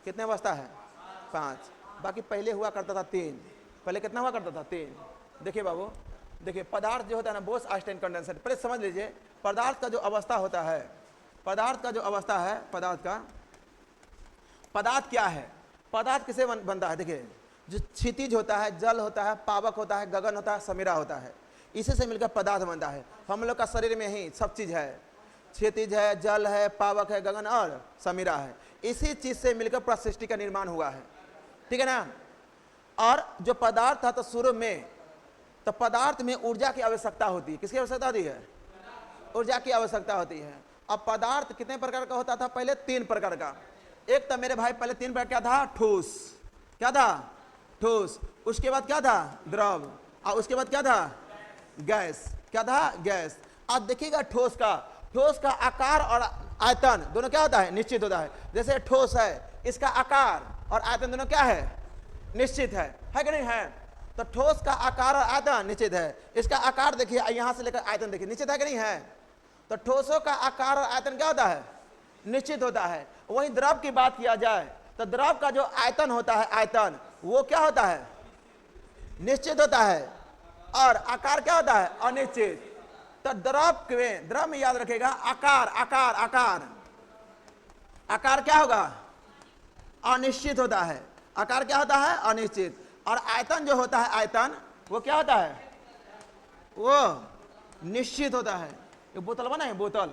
कितने अवस्था है? 5। बाकी पहले हुआ करता था 3। पहले कितना हुआ करता था? 3। देखिए बाबू, देखिए पदार्थ जो होता है ना, बोस आइंस्टाइन कंडेंसेट, पहले समझ लीजिए पदार्थ का जो अवस्था होता है, पदार्थ का जो अवस्था है, पदार्थ क्या है? पदार्थ किसे बनता है? देखिए, जो क्षितिज होता है, जल होता है, पावक होता है, गगन होता है, समीरा होता है, इसी से मिलकर पदार्थ बनता है। हम लोग का शरीर में ही सब चीज है, क्षितिज है, जल है, पावक है, गगन और समीरा है। इसी चीज से मिलकर पूरा सृष्टि का निर्माण हुआ है, ठीक है ना। और जो पदार्थ था तो शुरू में तो पदार्थ में ऊर्जा की आवश्यकता होती है। किसकी आवश्यकता होती है? ऊर्जा की आवश्यकता होती है। अब पदार्थ कितने प्रकार का होता था? पहले 3 प्रकार का। एक तो मेरे भाई पहले 3 प्रकार क्या था? ठोस। क्या था? ठोस। उसके बाद क्या था? द्रव। और उसके बाद क्या था? गैस। क्या था? गैस। अब देखिएगा ठोस का आकार और आयतन दोनों क्या होता है? निश्चित होता है। जैसे ठोस है, इसका आकार और आयतन दोनों क्या है? निश्चित है कि नहीं है? तो ठोस का आकार और आयतन निश्चित है। इसका आकार देखिए, यहां से लेकर आयतन देखिए, निश्चित है कि नहीं है? तो ठोसों का आकार और आयतन क्या होता है? निश्चित होता है। वहीं द्रव की बात किया जाए तो द्रव का जो आयतन होता है, आयतन वो क्या होता है? निश्चित होता है। और आकार क्या होता है? अनिश्चित। तो द्रव में याद रखेगा आकार क्या होगा? अनिश्चित होता है। आकार क्या होता है? अनिश्चित। और आयतन जो होता है, आयतन वो क्या होता है? वो निश्चित होता है। ये बोतल बना है, बोतल,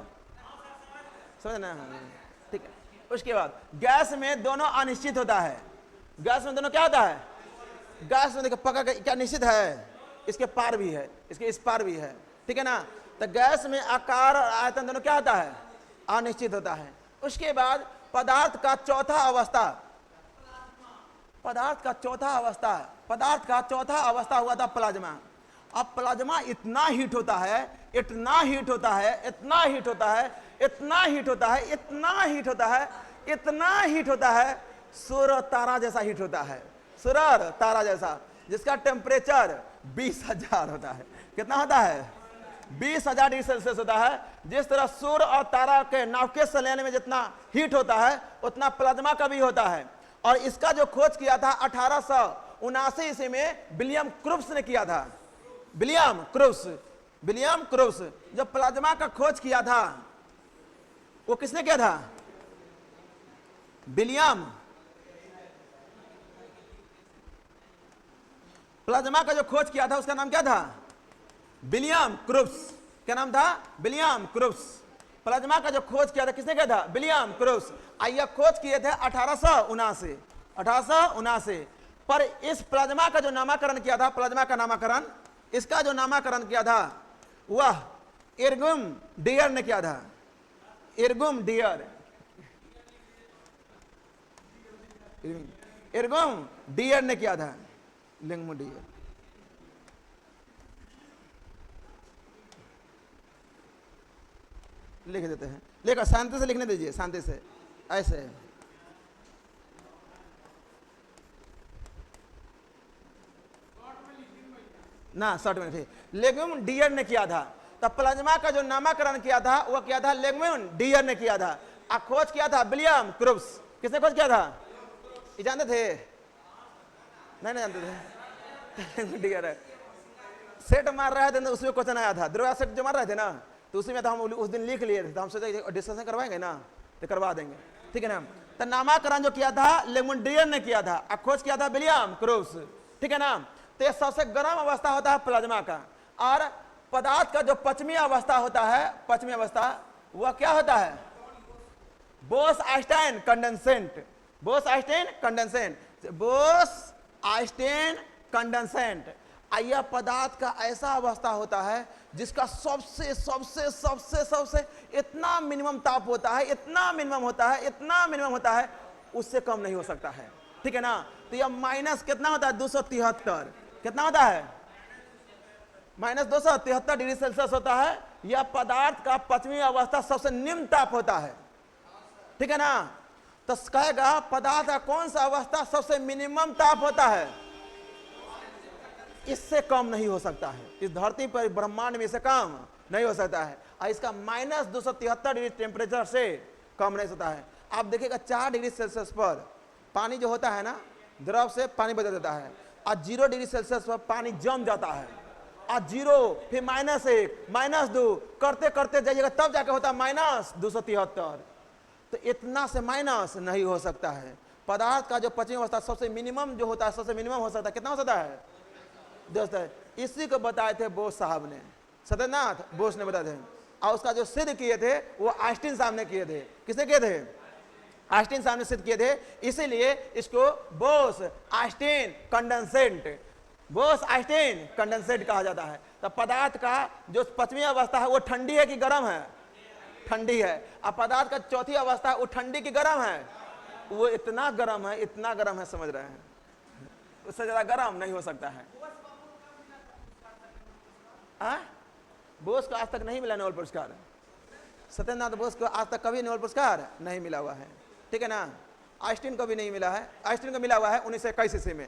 समझ ना? ठीक है। उसके बाद गैस में दोनों अनिश्चित होता है। गैस में दोनों क्या होता है? गैस में देखो पका क्या निश्चित है? इसके पार भी है, इसके इस पार भी है, ठीक है ना। तो गैस में आकार और आयतन दोनों क्या होता है? अनिश्चित होता है। उसके बाद पदार्थ का चौथा अवस्था हुआ था प्लाज्मा। अब प्लाज्मा इतना हीट होता है, सूर्य तारा जैसा हीट होता है, सूर्य तारा जैसा, जिसका टेम्परेचर 20,000 होता है। कितना होता है? 20,000 डिग्री सेल्सियस होता है। जिस तरह सूर्य और तारा के नाभिकीय संलयन में जितना हीट होता है उतना प्लाज्मा का भी होता है। और इसका जो खोज किया था 1879 ईस्वी में विलियम क्रूप्स ने किया था। विलियम क्रूप्स जो प्लाज्मा का खोज किया था, वो किसने किया था? प्लाज्मा का जो खोज किया था उसका नाम क्या था? विलियम क्रूप्स। क्या नाम था? विलियम क्रूप्स। प्लाज्मा का जो खोज किया था किसने किया था? विलियम क्रूप्स। आइए खोज किए थे 1879। पर इस प्लाज्मा का जो नामकरण किया था, प्लाज्मा का नामकरण, इसका जो नामकरण किया था वह इरगुम डियर ने किया था। इरगुम डियर ने किया था। लिंगम डियर। लिख देते हैं, लेकर शांति से लिखने दीजिए, शांति से, ऐसे। ना शॉर्ट में लिखिए। लेगुम डियर ने किया था। तब प्लाज्मा का जो नामकरण किया था वो किया था लेगुम डियर ने किया था। खोज किया था विलियम क्रूप्स। किसने खोज किया था? ये जानते थे? नहीं जानते थे। डियर है। सेट मार रहे थे तो उसमें क्वेश्चन आया था, दुर्गा सेट जो मार रहे थे ना, तो उसी में तो हम उस दिन लिख लिए थे। तो हम सोचे डिस्कशन करवाएंगे ना, तो करवा देंगे, ठीक है ना। तो नामकरण जो किया था लेगुम डियर ने किया था, खोज किया था विलियम क्रूप्स, ठीक है ना। तो ये सबसे गर्म अवस्था होता है प्लाज्मा का। और पदार्थ का जो पश्चिमी अवस्था होता है, पश्चिमी अवस्था, वह क्या होता है? बोस आइंस्टाइन कंडेंसेंट। यह पदार्थ का ऐसा अवस्था होता है जिसका सबसे सबसे सबसे सबसे इतना मिनिमम ताप होता है, इतना मिनिमम होता है, उससे कम नहीं हो सकता है, ठीक है ना। तो यह माइनस कितना होता है? 273। कितना होता है? माइनस 273 डिग्री सेल्सियस होता है। यह पदार्थ का पश्चिमी अवस्था सबसे निम्न ताप होता है, ठीक है ना। तो कहेगा पदार्थ का कौन सा अवस्था सबसे मिनिमम ताप होता है? इससे कम नहीं हो सकता है। इस धरती पर ब्रह्मांड में से कम नहीं हो सकता है। और इसका -273 डिग्री टेम्परेचर से कम नहीं होता है। आप देखिएगा 4 डिग्री सेल्सियस पर पानी जो होता है ना, द्रव से पानी बदल देता है, और 0 डिग्री सेल्सियस पर पानी जम जाता है, और 0 फिर -1 -2 करते करते जाइएगा, तब जाके होता है -273। तो इतना से माइनस नहीं हो सकता है। पदार्थ का जो पचन अवस्था सबसे मिनिमम जो होता है, सबसे मिनिमम हो सकता है, कितना हो सकता है दोस्त? इसी को बताए थे बोस साहब ने, सत्यनाथ बोस ने बताए थे, और उसका जो सिद्ध किए थे वो आइंस्टीन साहब ने किए थे। किसने किए थे? आइंस्टीन साहब ने सिद्ध किए थे। इसीलिए इसको Bose Einstein condensate, Bose Einstein condensate कहा जाता है। तो पदार्थ का जो पश्चिमी अवस्था है वो ठंडी है कि गर्म है? ठंडी है। और पदार्थ का चौथी अवस्था है वो ठंडी की गर्म है? वो इतना गर्म है, इतना गर्म है, समझ रहे हैं, उससे ज्यादा गर्म नहीं हो सकता है। बोस को आज तक नहीं मिला नोबेल पुरस्कार, सत्यनाथ बोस को आज तक कभी नोबेल पुरस्कार नहीं मिला हुआ है, ठीक है ना। आइंस्टीन को भी नहीं मिला है, आइंस्टीन को मिला हुआ है 1921 ईस्वी में,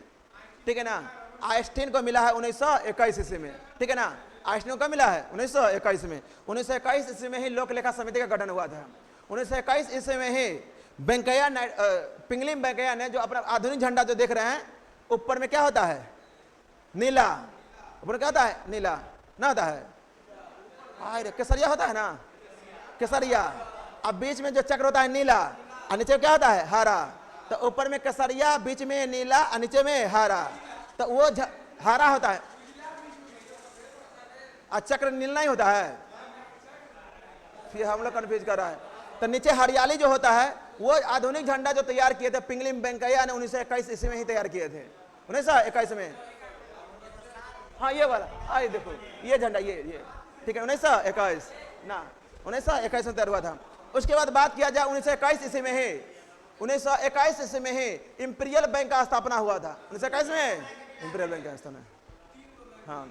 ठीक है ना। आइंस्टीन को मिला है 1921 ईस्वी में, ठीक है ना। आइंस्टीन को मिला है 1921 में। 1921 ईस्वी में ही लोक लेखा समिति का गठन हुआ था। 1921 ईस्वी में ही वेंकैया पिंगलिम वेंकैया ने जो अपना आधुनिक झंडा जो देख रहे हैं, ऊपर में क्या होता है? नीला। ऊपर क्या होता है? नीला ना होता है, अरे केसरिया होता है ना, केसरिया। अब बीच में जो चक्र होता है नीला, और नीचे क्या होता है? हरा। तो ऊपर में केसरिया, बीच में नीला, और नीचे में हरा, तो वो हरा होता है। और चक्र नीला नहीं होता है, फिर हम लोग कन्फ्यूज कर रहा है। तो नीचे हरियाली जो होता है वो आधुनिक झंडा जो तैयार किए थे पिंगलिम वेंकैया ने 1921 ईस्वी में ही तैयार किए थे, 1921 में। हाँ ये वाला, आइए देखो ये झंडा, ये ठीक है, 1921 ना, 1921 में तैयार हुआ था। उसके बाद बात किया जाए 1921 ईस्वी में ही, 1921 ईस्वी में ही इंपीरियल बैंक का स्थापना हुआ था। 1921 में इंपीरियल बैंक का स्थापना, हाँ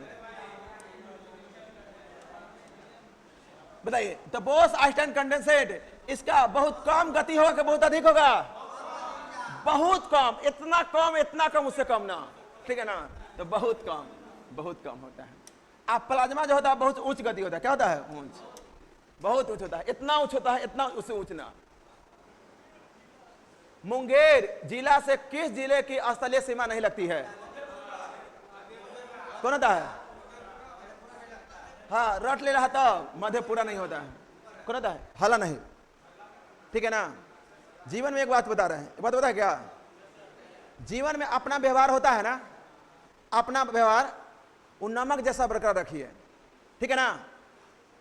बताइए। तो बोस आइंस्टाइन कंडेंसेट, इसका बहुत कम गति होगा कि बहुत अधिक होगा? बहुत कम, इतना कम, उससे कम ना, ठीक है ना। तो बहुत कम होता है। आप प्लाज्मा जो होता है बहुत उच्च गति होता है, क्या होता है? ऊंच, बहुत उच्च होता है, इतना उच्च होता है, इतना उससे उच्च ना। मुंगेर जिला से किस जिले की स्थलीय सीमा नहीं लगती है? कौन होता है? हाँ रट ले रहा था, मधेपुरा नहीं होता है। कौन होता है? हाला नहीं, ठीक है ना। जीवन में एक बात बता रहे हैं, एक बात बता है क्या? जीवन में अपना व्यवहार होता है ना, अपना व्यवहार वो नमक जैसा बरकरार रखिए, ठीक है ना।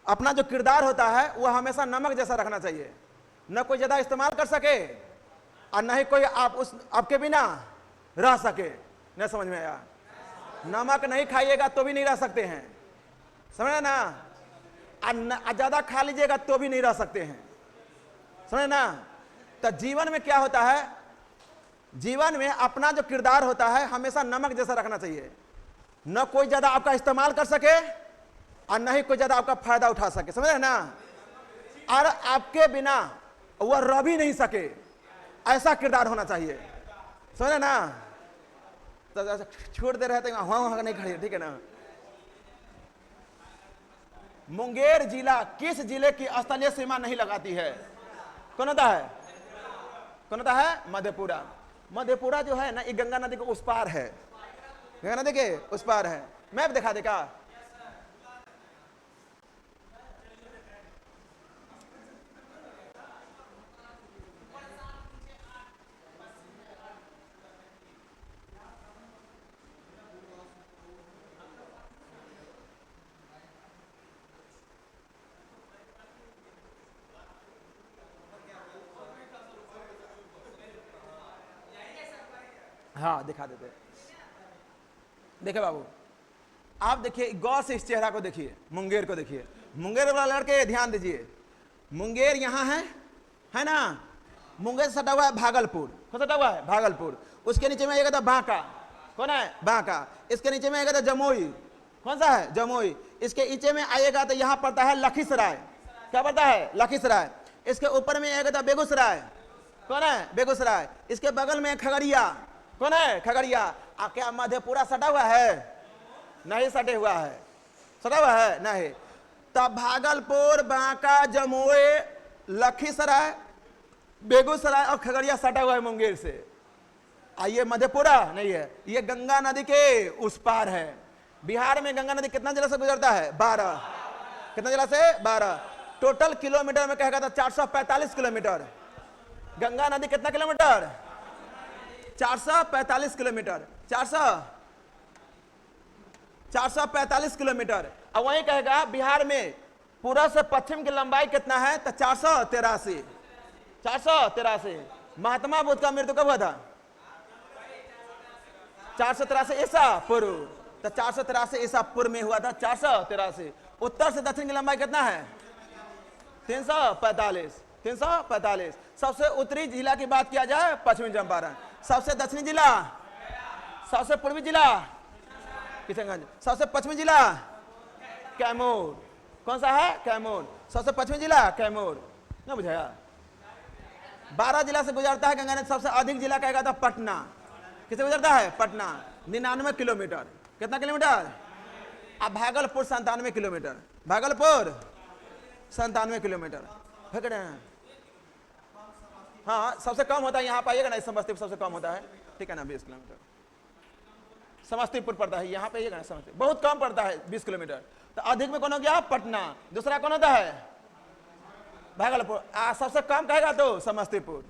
अपना जो किरदार होता है वो हमेशा नमक जैसा रखना चाहिए, न कोई ज्यादा इस्तेमाल कर सके और न ही कोई आपके बिना रह सके। नहीं समझ में आया? नमक नहीं खाइएगा तो भी नहीं रह सकते हैं, समझे ना। ज्यादा खा लीजिएगा तो भी नहीं रह सकते हैं, समझे ना। तो जीवन में क्या होता है? जीवन में अपना जो किरदार होता है हमेशा नमक जैसा रखना चाहिए, न कोई ज्यादा आपका इस्तेमाल कर सके और न ही कोई ज्यादा आपका फायदा उठा सके, समझे ना। और आपके बिना वह रह भी नहीं सके, ऐसा किरदार होना चाहिए, समझे ना। तो छोड़ दे रहे थे वहां नहीं खड़ी, ठीक है ना। मुंगेर जिला किस जिले की स्थलीय सीमा नहीं लगाती है? कौन होता है? कौन होता है? मधेपुरा। मधेपुरा जो है ना ये गंगा नदी के उस पार है, गंगा नदी के उस पार है। मैप दिखा देगा? हाँ दिखा देते। देखिए बाबू, आप देखिए गौर से इस चेहरा को देखिए, मुंगेर को देखिए। मुंगेर वाला लड़के ध्यान दीजिए, मुंगेर यहाँ है ना। मुंगेर सटा हुआ है भागलपुर, कौन सटा हुआ है? भागलपुर। उसके नीचे में आएगा था बांका, कौन है? बांका। इसके नीचे में आएगा था जमुई, कौन सा है? जमुई। इसके नीचे में आएगा तो यहाँ पड़ता है लखीसराय, क्या पड़ता है? लखीसराय। इसके ऊपर में आएगा था बेगूसराय, कौन है? बेगूसराय। इसके बगल में खगड़िया, कौन है? खगड़िया। क्या मधेपुरा सटा हुआ है? नहीं सटे हुआ है, सटा हुआ है नहीं। तब भागलपुर, बांका, जमुई, लखीसराय, बेगूसराय और खगड़िया सटा हुआ है मुंगेर से। ये मधेपुरा नहीं है, ये गंगा नदी के उस पार है। बिहार में गंगा नदी कितना जिला से गुजरता है? 12। कितना जिला से? 12। टोटल किलोमीटर में कहेगा तो 445 किलोमीटर। गंगा नदी कितना किलोमीटर? 445 किलोमीटर। 445 किलोमीटर। अब वही कहेगा बिहार में पूर्व से पश्चिम की लंबाई कितना है? तो 483। 483। महात्मा बुद्ध का मृत्यु कब हुआ था? 483 ईसा पूर्व। तो 483 ईसा पूर्व में हुआ था। 483। उत्तर से दक्षिण की लंबाई कितना है? 345। 345। सबसे उत्तरी जिला की बात किया जाए पश्चिमी चंपारण। सबसे दक्षिणी जिला? सबसे पूर्वी जिला? किशनगंज। सबसे पश्चिमी जिला? कैमूर। कौन सा है? कैमूर। सबसे पश्चिमी जिला? कैमूर। ना बुझाया? 12 जिला से गुजरता है गंगा नदी। सबसे अधिक जिला कहेगा था पटना। किसे गुजरता है? पटना। 99 किलोमीटर। कितना किलोमीटर? अब भागलपुर 97 किलोमीटर। भागलपुर 97 किलोमीटर। हाँ, सबसे कम होता है यहाँ पाइएगा ना, समस्तीपुर सबसे कम होता है, ठीक है ना, 20 किलोमीटर। समस्तीपुर पड़ता है, यहाँ पे ये समस्तीपुर बहुत कम पड़ता है 20 किलोमीटर। तो अधिक में कौन हो गया? पटना। दूसरा कौन होता है? भागलपुर। सबसे कम कहेगा तो समस्तीपुर।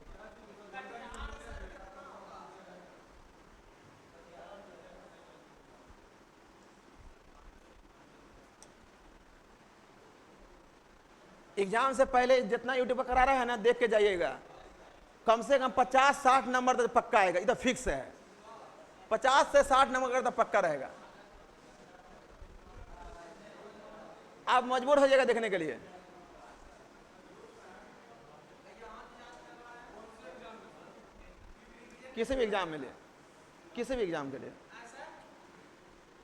एग्जाम से पहले जितना यूट्यूब पर करा रहा है ना, देख के जाइएगा। कम से कम 50-60 नंबर तो पक्का आएगा, ये तो फिक्स है। 50 से 60 नंबर तो पक्का रहेगा। आप मजबूर हो जाएगा देखने के लिए। किसी भी एग्जाम में ले, किसी भी एग्जाम के लिए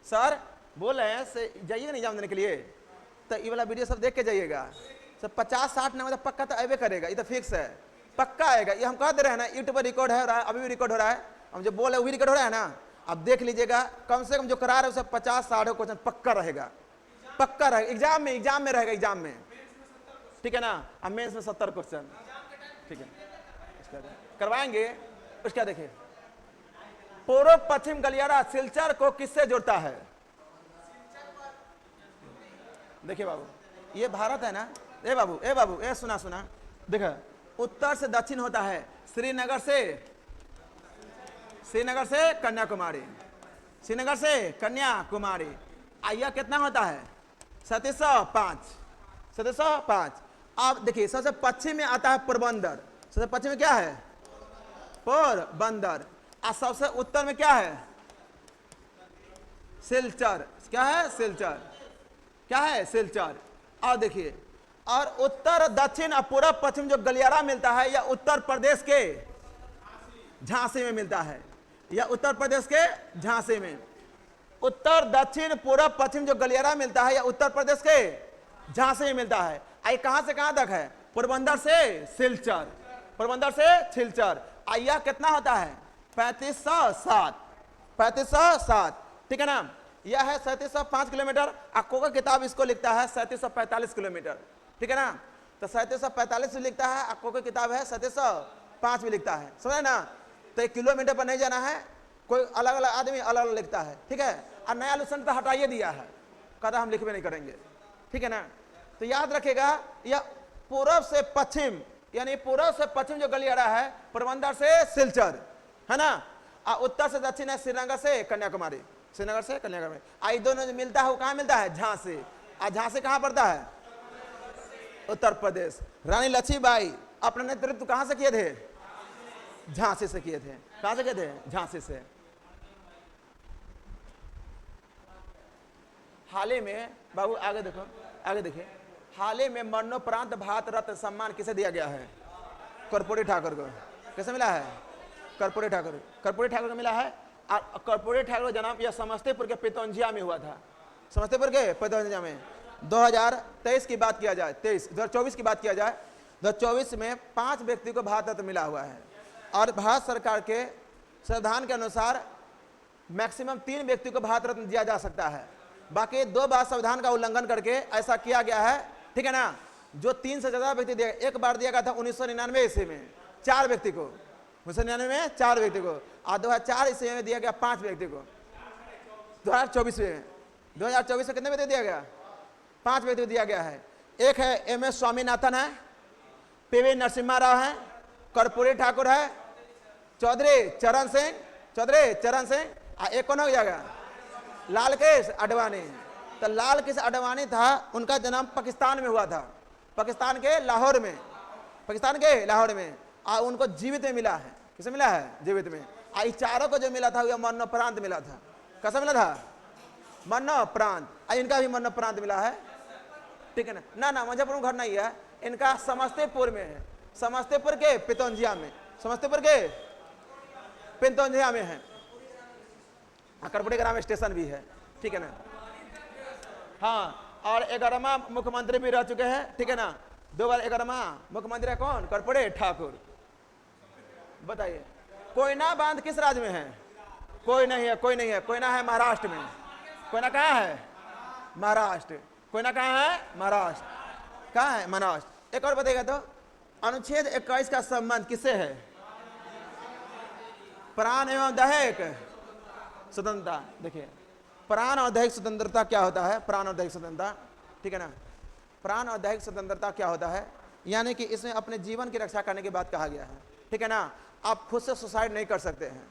सर बोल रहे हैं जाइएगा ना एग्जाम देने के लिए, तो ये वाला वीडियो सब देख के जाइएगा। सब 50-60 नंबर तो पक्का तो आएगा करेगा, ये तो फिक्स है, पक्का आएगा। ये हम कह दे रहे हैं ना, यूट्यूब पर रिकॉर्ड है, अभी भी रिकॉर्ड हो रहा है। हम जो बोल रहे हैं वही रिकॉर्ड हो रहा है ना, अब देख लीजिएगा। कम से कम जो करा रहे हैं उसे 50-60 क्वेश्चन पक्का रहेगा, पक्का रहेगा। एग्जाम में रहेगा, एग्जाम में, ठीक है ना। अब मेंस में 70 क्वेश्चन, ठीक है, करवाएंगे। उसका देखिए, पूर्व पश्चिम गलियारा सिलचर को किससे जोड़ता है? देखिए बाबू, ये भारत है ना। ए बाबू, ए सुना देखो, उत्तर से दक्षिण होता है श्रीनगर से कन्याकुमारी, श्रीनगर से कन्याकुमारी। आइया कितना होता है? 3705। अब देखिए, सबसे पश्चिम में आता है पोरबंदर। सबसे पश्चिम में क्या है? पोरबंदर। और सबसे उत्तर में क्या है? सिलचर। क्या है? सिलचर। क्या है? सिलचर। और देखिए, और उत्तर दक्षिण और पूर्व पश्चिम जो गलियारा मिलता है, यह उत्तर प्रदेश के झांसी में मिलता है। यह उत्तर प्रदेश के झांसी में। उत्तर दक्षिण पूर्व पश्चिम जो गलियारा मिलता है, यह उत्तर प्रदेश के झांसी में मिलता है। आई कहां से कहां तक है? पोरबंदर से सिलचर। पोरबंदर से सिलचर। आइया कितना होता है? 3507। 3507, ठीक है ना। यह है 3705 किलोमीटर। आपको का किताब इसको लिखता है 3745 किलोमीटर, ठीक है ना। तो 3745 भी लिखता है, आपको की किताब है 3705 भी लिखता है, समझे ना। तो 1 किलोमीटर पर नहीं जाना है, कोई अलग अलग आदमी अलग अलग लिखता है, ठीक है। और नया लुसन तो हटाइए दिया है, कहता हम लिखबे नहीं करेंगे, ठीक है ना। तो याद रखेगा, यह पूर्व से पश्चिम, यानी पूर्व से पश्चिम जो गलियारा है, पोरबंदर से सिलचर, है ना। और उत्तर से दक्षिण है श्रीनगर से कन्याकुमारी। श्रीनगर से कन्याकुमारी। आई दोनों जो मिलता है वो कहाँ मिलता है? झांसी। और झांसी कहाँ पड़ता है? उत्तर प्रदेश। रानी लक्ष्मीबाई अपने नेतृत्व कहाँ से किए थे? झांसी से किए थे। कहाँ से किए थे? झांसी से। हाल ही में बाबू आगे देखो, आगे देखिए, हाल ही में मरणोपरांत भारत रत्न सम्मान किसे दिया गया है? कर्पूरी ठाकुर को। कैसे मिला है? कर्पूरी ठाकुर। कर्पूरी ठाकुर को मिला है। और कर्पूरी ठाकुर का जन्म यह समस्तीपुर के पितौंजिया में हुआ था। समस्तीपुर के पितौंजिया में 2023 की बात किया जाए, 2024 की बात किया जाए, 2024 में 5 व्यक्ति को भारत रत्न मिला हुआ है। और भारत सरकार के संविधान के अनुसार मैक्सिमम 3 व्यक्ति को भारत रत्न दिया जा सकता है। बाकी 2 बार संविधान का उल्लंघन करके ऐसा किया गया है, ठीक है ना। जो 3 से ज्यादा व्यक्ति दिया, एक बार दिया गया था 1999 ईस्वी में 4 व्यक्ति को, 1999 में 4 व्यक्ति को, और 2004 ईस्वी में दिया गया 5 व्यक्ति को। 2024 में 2024 में कितने व्यक्ति दिया गया? 5 व्यक्ति दिया गया है। एक है MS स्वामीनाथन है, PV नरसिम्हा राव है, कर्पूरी ठाकुर है, चौधरी चरण सिंह, एक कौन हो गया? लालकृष आडवाणी। तो लालकृष आडवाणी था, उनका जन्म पाकिस्तान में हुआ था, पाकिस्तान के लाहौर में, और उनको जीवित में मिला है। किसे मिला है? जीवित में। और इस चारों को जो मिला था वह मरणोपरांत मिला था। कैसा मिला था? मरणोपरांत। इनका भी मरणोपरांत मिला है, ठीक है ना। ना मुजफ्फरपुर में घर नहीं है, इनका समस्तीपुर में है, समस्तीपुर के पितौंजिया में, है। कर्पूरी ग्राम स्टेशन भी है, ठीक है ना। हाँ, और 11वां मुख्यमंत्री भी रह चुके हैं, ठीक है ना। 2 बार 11वां मुख्यमंत्री है कौन? कर्पूरी ठाकुर। बताइए, कोयना बांध किस राज्य में है? कोई नहीं है। कोयना है महाराष्ट्र में। कोयना कहाँ है? महाराष्ट्र। कोयना कहाँ है? महाराष्ट्र। कहाँ है? महाराष्ट्र। एक और बताइएगा तो, अनुच्छेद 21 का संबंध किससे है? प्राण एवं दैहिक स्वतंत्रता। देखिए, प्राण और दैहिक स्वतंत्रता क्या होता है? प्राण और दैहिक स्वतंत्रता, ठीक है ना। प्राण और दैहिक स्वतंत्रता क्या होता है? यानी कि इसमें अपने जीवन की रक्षा करने की बात कहा गया है, ठीक है ना। आप खुद से सुसाइड नहीं कर सकते हैं,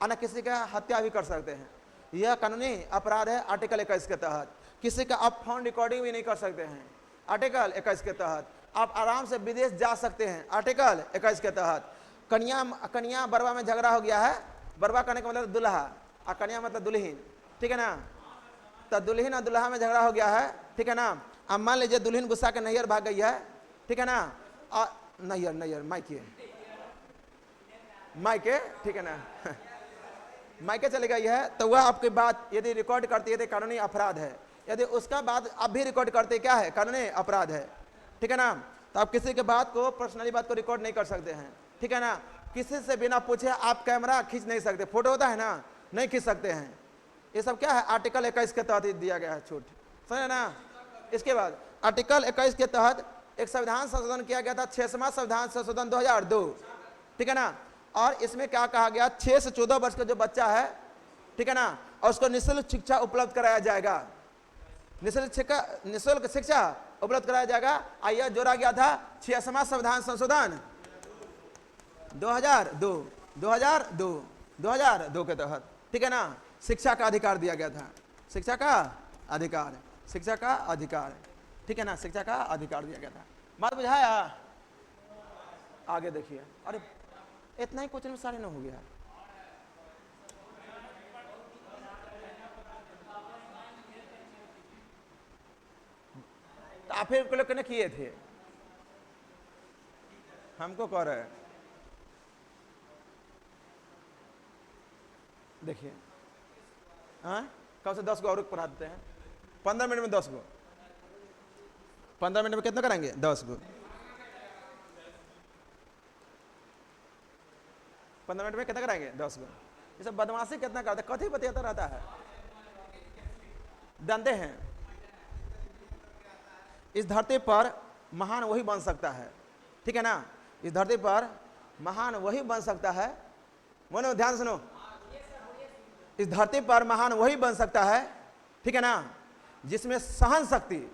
और न किसी का हत्या भी कर सकते हैं। यह कानूनी अपराध है आर्टिकल 21 के तहत। किसी का आप फोन रिकॉर्डिंग भी नहीं कर सकते हैं, आर्टिकल 21 के तहत। आप आराम से विदेश जा सकते हैं, आर्टिकल 21 के तहत। कन्या बरवा में झगड़ा हो गया है, बरवा करने का मतलब दूल्हा, और कन्या मतलब दुल्हन, ठीक है ना। तो दुल्हन और दूल्हा में झगड़ा हो गया है, ठीक है ना। अब मान लीजिए दुल्हन गुस्सा के नैहर भाग गई है, ठीक है ना। और नैहर मायके, ठीक है ना, मायके चली गई है, तो वह आपकी बात यदि रिकॉर्ड करती है तो कानूनी अपराध है। यदि उसका बात अब भी रिकॉर्ड करते, क्या है? कानूनी अपराध है, ठीक है ना। तो आप किसी के बात को, पर्सनली बात को रिकॉर्ड नहीं कर सकते हैं, ठीक है ना। किसी से बिना पूछे आप कैमरा खींच नहीं सकते, फोटो होता है ना, नहीं खींच सकते हैं। ये सब क्या है? आर्टिकल 21 के तहत दिया गया है छूट, समझे ना। इसके बाद आर्टिकल 21 के तहत एक संविधान संशोधन किया गया था, 6वां संविधान संशोधन 2002, ठीक है ना। और इसमें क्या कहा गया? 6 से 14 वर्ष का जो बच्चा है, ठीक है ना, और उसको निःशुल्क शिक्षा उपलब्ध कराया जाएगा, निःशुल्क शिक्षा उपलब्ध कराया जाएगा। यह जोड़ा गया था 6वां संविधान संशोधन 2002 के तहत, ठीक है ना। शिक्षा का अधिकार दिया गया था, शिक्षा का अधिकार, ठीक है ना, शिक्षा का अधिकार दिया गया था। बात बुझाया? आगे देखिए। अरे इतना ही क्वेश्चन में 9:30 हो गया। तो आप फिर लोग ने किए थे, हमको कह रहे हैं। देखिए, हाँ, कब से 10 गो और पढ़ा देते हैं, 15 मिनट में 10 गो, 15 मिनट में कितना कराएंगे? 10 गो। 15 मिनट में कितना कराएंगे? 10 गो। ये सब बदमाशी कितना करता है, कथी बतियाता रहता है, जानते हैं। इस धरती पर महान वही बन सकता है, ठीक है ना। इस धरती पर महान वही बन सकता है, मनो ध्यान सुनो। इस धरती पर महान वही बन सकता है, ठीक है ना, जिसमें सहन शक्ति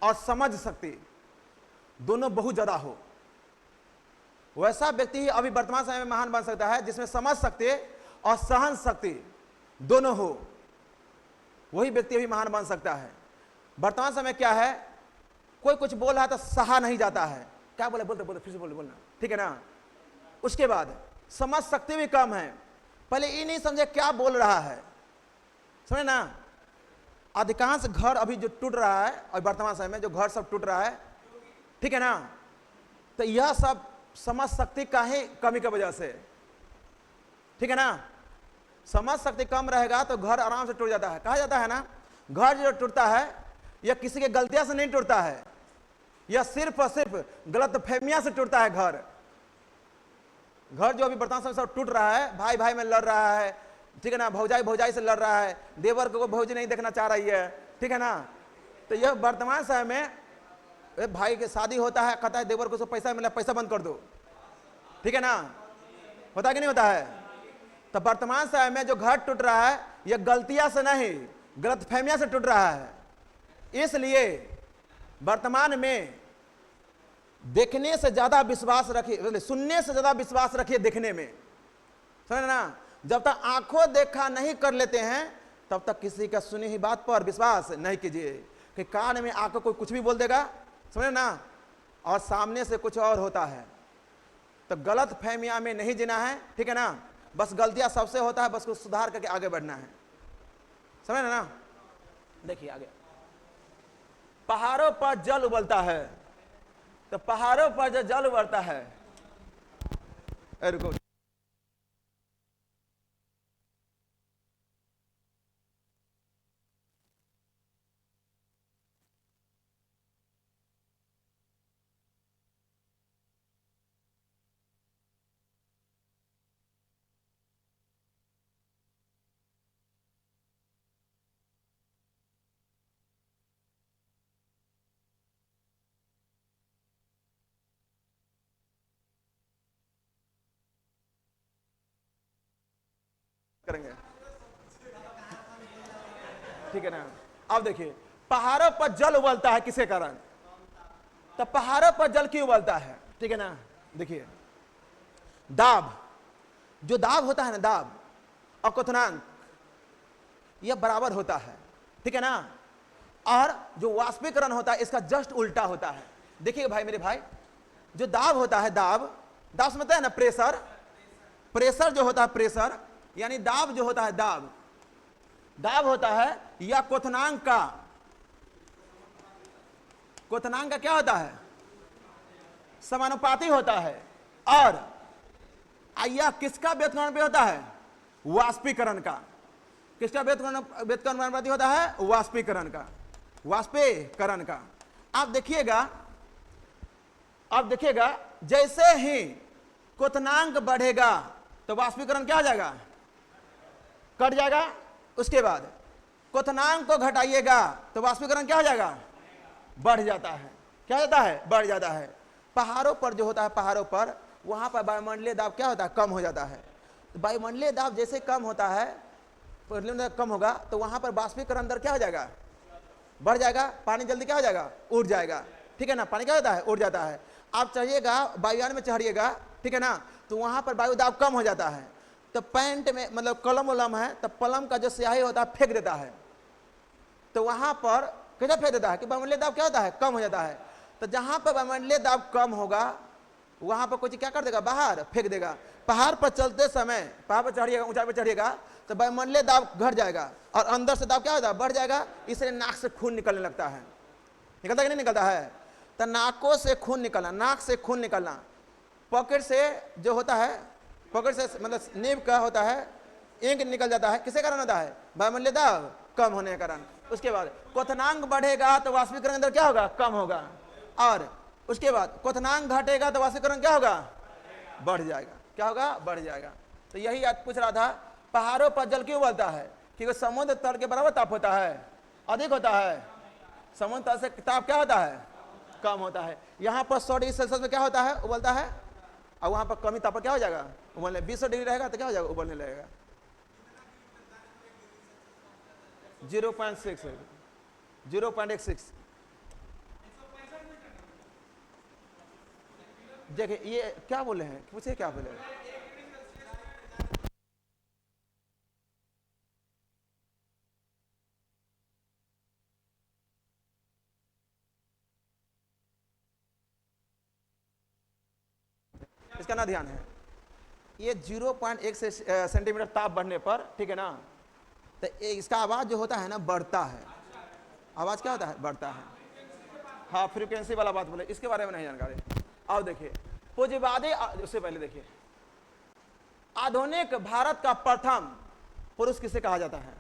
और समझ शक्ति दोनों बहुत ज्यादा हो। वैसा व्यक्ति ही अभी वर्तमान समय में महान बन सकता है जिसमें समझ शक्ति और सहन शक्ति दोनों हो। वही व्यक्ति अभी महान बन सकता है। वर्तमान समय क्या है, कोई कुछ बोल रहा है तो सहा नहीं जाता है, क्या बोले बोलते बोलते फिर से बोलना, ठीक है ना। उसके बाद समझ शक्ति भी कम है, पहले ये नहीं समझे क्या बोल रहा है, समझे ना। अधिकांश घर अभी जो टूट रहा है और वर्तमान समय में जो घर सब टूट रहा है, ठीक है ना, तो यह सब समझ शक्ति का ही कमी की वजह से, ठीक है ना। समझ शक्ति कम रहेगा तो घर आराम से टूट जाता है। कहा जाता है ना, घर जो टूटता है यह किसी के गलतियां से नहीं टूटता है, यह सिर्फ और सिर्फ गलत फहमियां से टूटता है। घर जो अभी वर्तमान समय सब टूट रहा है, भाई भाई में लड़ रहा है, ठीक है ना, भौजाई भौजाई से लड़ रहा है, देवर को भौजी नहीं देखना चाह रही है, ठीक है ना। तो यह वर्तमान समय में भाई के शादी होता है, कहता है देवर को पैसा मिला, पैसा बंद कर दो, ठीक है ना, होता है कि नहीं होता है। तो वर्तमान समय में जो घर टूट रहा है यह गलतियां से नहीं, गलतफहमियां से टूट रहा है। इसलिए वर्तमान में देखने से ज्यादा विश्वास रखिए, सुनने से ज्यादा विश्वास रखिए देखने में, समझ ना। जब तक आंखों देखा नहीं कर लेते हैं तब तक किसी का सुनी हुई बात पर विश्वास नहीं कीजिए, कि कान में आकर कोई कुछ भी बोल देगा, समझ ना, और सामने से कुछ और होता है। तो गलत फहमिया में नहीं जीना है, ठीक है ना। बस गलतियां सबसे होता है, बस कुछ सुधार करके आगे बढ़ना है, समझ ना। देखिए आगे, पहाड़ों पर जल उबलता है, तो पहाड़ों पर जो जल उबलता है, रुको, करेंगे, ठीक है ना। अब देखिए, पहाड़ों पर जल उबलता है किसके कारण, तो पहाड़ों पर जल क्यों उबलता है, ठीक है ना। देखिए, दाब, जो दाब होता है ना, दाब और क्वथनांक यह बराबर होता है, ठीक है ना। और जो वाष्पीकरण होता है इसका जस्ट उल्टा होता है। देखिए भाई मेरे भाई, जो दाब होता है, दाब, दाब समझते हैं ना, प्रेशर, प्रेशर जो होता है, प्रेशर यानी दाब जो होता है, दाब, दाब होता है या क्वथनांक का, क्वथनांक का क्या होता है, समानुपाती होता है। और यह किसका व्युत्क्रमण होता है, वाष्पीकरण का। किसका व्युत्क्रमण होता है, वाष्पीकरण का, वाष्पीकरण का। आप देखिएगा, आप देखिएगा, जैसे ही क्वथनांक बढ़ेगा तो वाष्पीकरण क्या हो जाएगा, कट जाएगा। उसके बाद क्वथनांक को घटाइएगा तो वाष्पीकरण क्या हो जाएगा, बढ़ जाता है। क्या जाता है, बढ़ जाता है। पहाड़ों पर जो होता है, पहाड़ों पर वहां पर वायुमंडलीय दाब क्या होता है, कम हो जाता है। वायुमंडलीय दाब जैसे कम होता है, कम होगा तो वहां पर वाष्पीकरण दर क्या हो जाएगा, बढ़ जाएगा। पानी जल्दी क्या हो जाएगा, उड़ जाएगा, ठीक है ना। पानी क्या होता है, उड़ जाता है। आप चढ़िएगा वायुयान में चढ़िएगा, ठीक है ना, तो वहां पर वायु दाब कम हो जाता है। तो पैंट में मतलब कलम वलम है तो कलम का जो स्याही होता है फेंक देता है, तो वहां पर कैसे फेंक देता है कि वायुमंडलीय दाब क्या होता है, कम हो जाता है। तो जहां पर वायुमंडलीय दाब कम होगा वहां पर कुछ क्या कर देगा, बाहर फेंक देगा। पहाड़ पर चलते समय, पहाड़ पर चढ़िएगा, ऊंचाई पर चढ़िएगा तो वायुमंडलीय दाब घट जाएगा और अंदर से दाब क्या होता है, बढ़ जाएगा। इसलिए नाक से खून निकलने लगता है, निकलता कि नहीं निकलता है। तो नाकों से खून निकलना, नाक से खून निकलना, पॉकेट से जो होता है, पॉकेट से मतलब नीब का होता है, इंक निकल जाता है, किसके कारण होता है, वायुमंडलीय दाब कम होने के कारण। उसके बाद क्वथनांक बढ़ेगा तो वाष्पीकरण दर क्या होगा, कम होगा। और उसके बाद क्वथनांक घटेगा तो वाष्पीकरण क्या होगा, बढ़ जाएगा। क्या होगा, बढ़ जाएगा। तो यही आज पूछ रहा था, पहाड़ों पर जल क्यों उबलता है, क्योंकि समुद्र तल के बराबर ताप होता है, अधिक होता है। समुद्र तल से ताप क्या होता है, कम होता है। यहाँ पर 100 डिग्री सेल्सियस में क्या होता है, उबलता है, और वहां पर कमी ताप क्या हो जाएगा, उबलने। 200 डिग्री रहेगा तो क्या हो जाएगा, उबलने लगेगा। 0.6 0.16। देखिए ये क्या बोले हैं, पूछे क्या बोले हैं? इसका ना ध्यान है, ये 0.1 सेंटीमीटर ताप बढ़ने पर, ठीक है ना, तो इसका आवाज जो होता है ना, बढ़ता है। आवाज क्या होता है, बढ़ता है। हाँ, फ्रीक्वेंसी वाला बात बोले, इसके बारे में नहीं जानकारी। आओ देखिए, पूंजीवादी, उससे पहले देखिए, आधुनिक भारत का प्रथम पुरुष किसे कहा जाता है,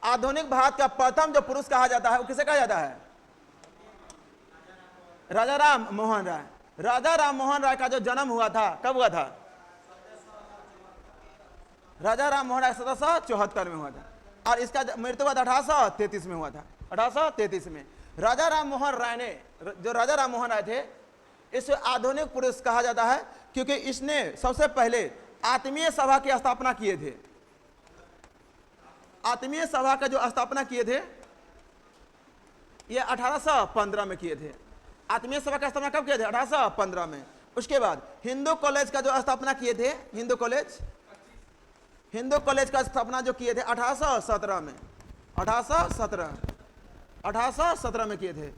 आधुनिक भारत का प्रथम जो पुरुष कहा जाता है वो किसे कहा जाता है, राजा राम मोहन राय। राजा राम मोहन राय का जो जन्म हुआ था, कब हुआ था, राजा राम मोहन राय 1774 में हुआ था, और इसका मृत्यु 1833 में हुआ था, 1833 में। राजा राम मोहन राय ने, जो राजा राम मोहन राय थे, इसे आधुनिक पुरुष कहा जाता है, क्योंकि इसने सबसे पहले आत्मीय सभा की स्थापना किए थे। आत्मीय सभा का जो स्थापना किए थे ये 1815 में किए थे। आत्मीय सभा का स्थापना कब किए थे? 1815 में। उसके बाद हिंदू कॉलेज का जो स्थापना किए थे, हिंदू कॉलेज का स्थापना जो किए थे 1817 में, 1817 में किए थे।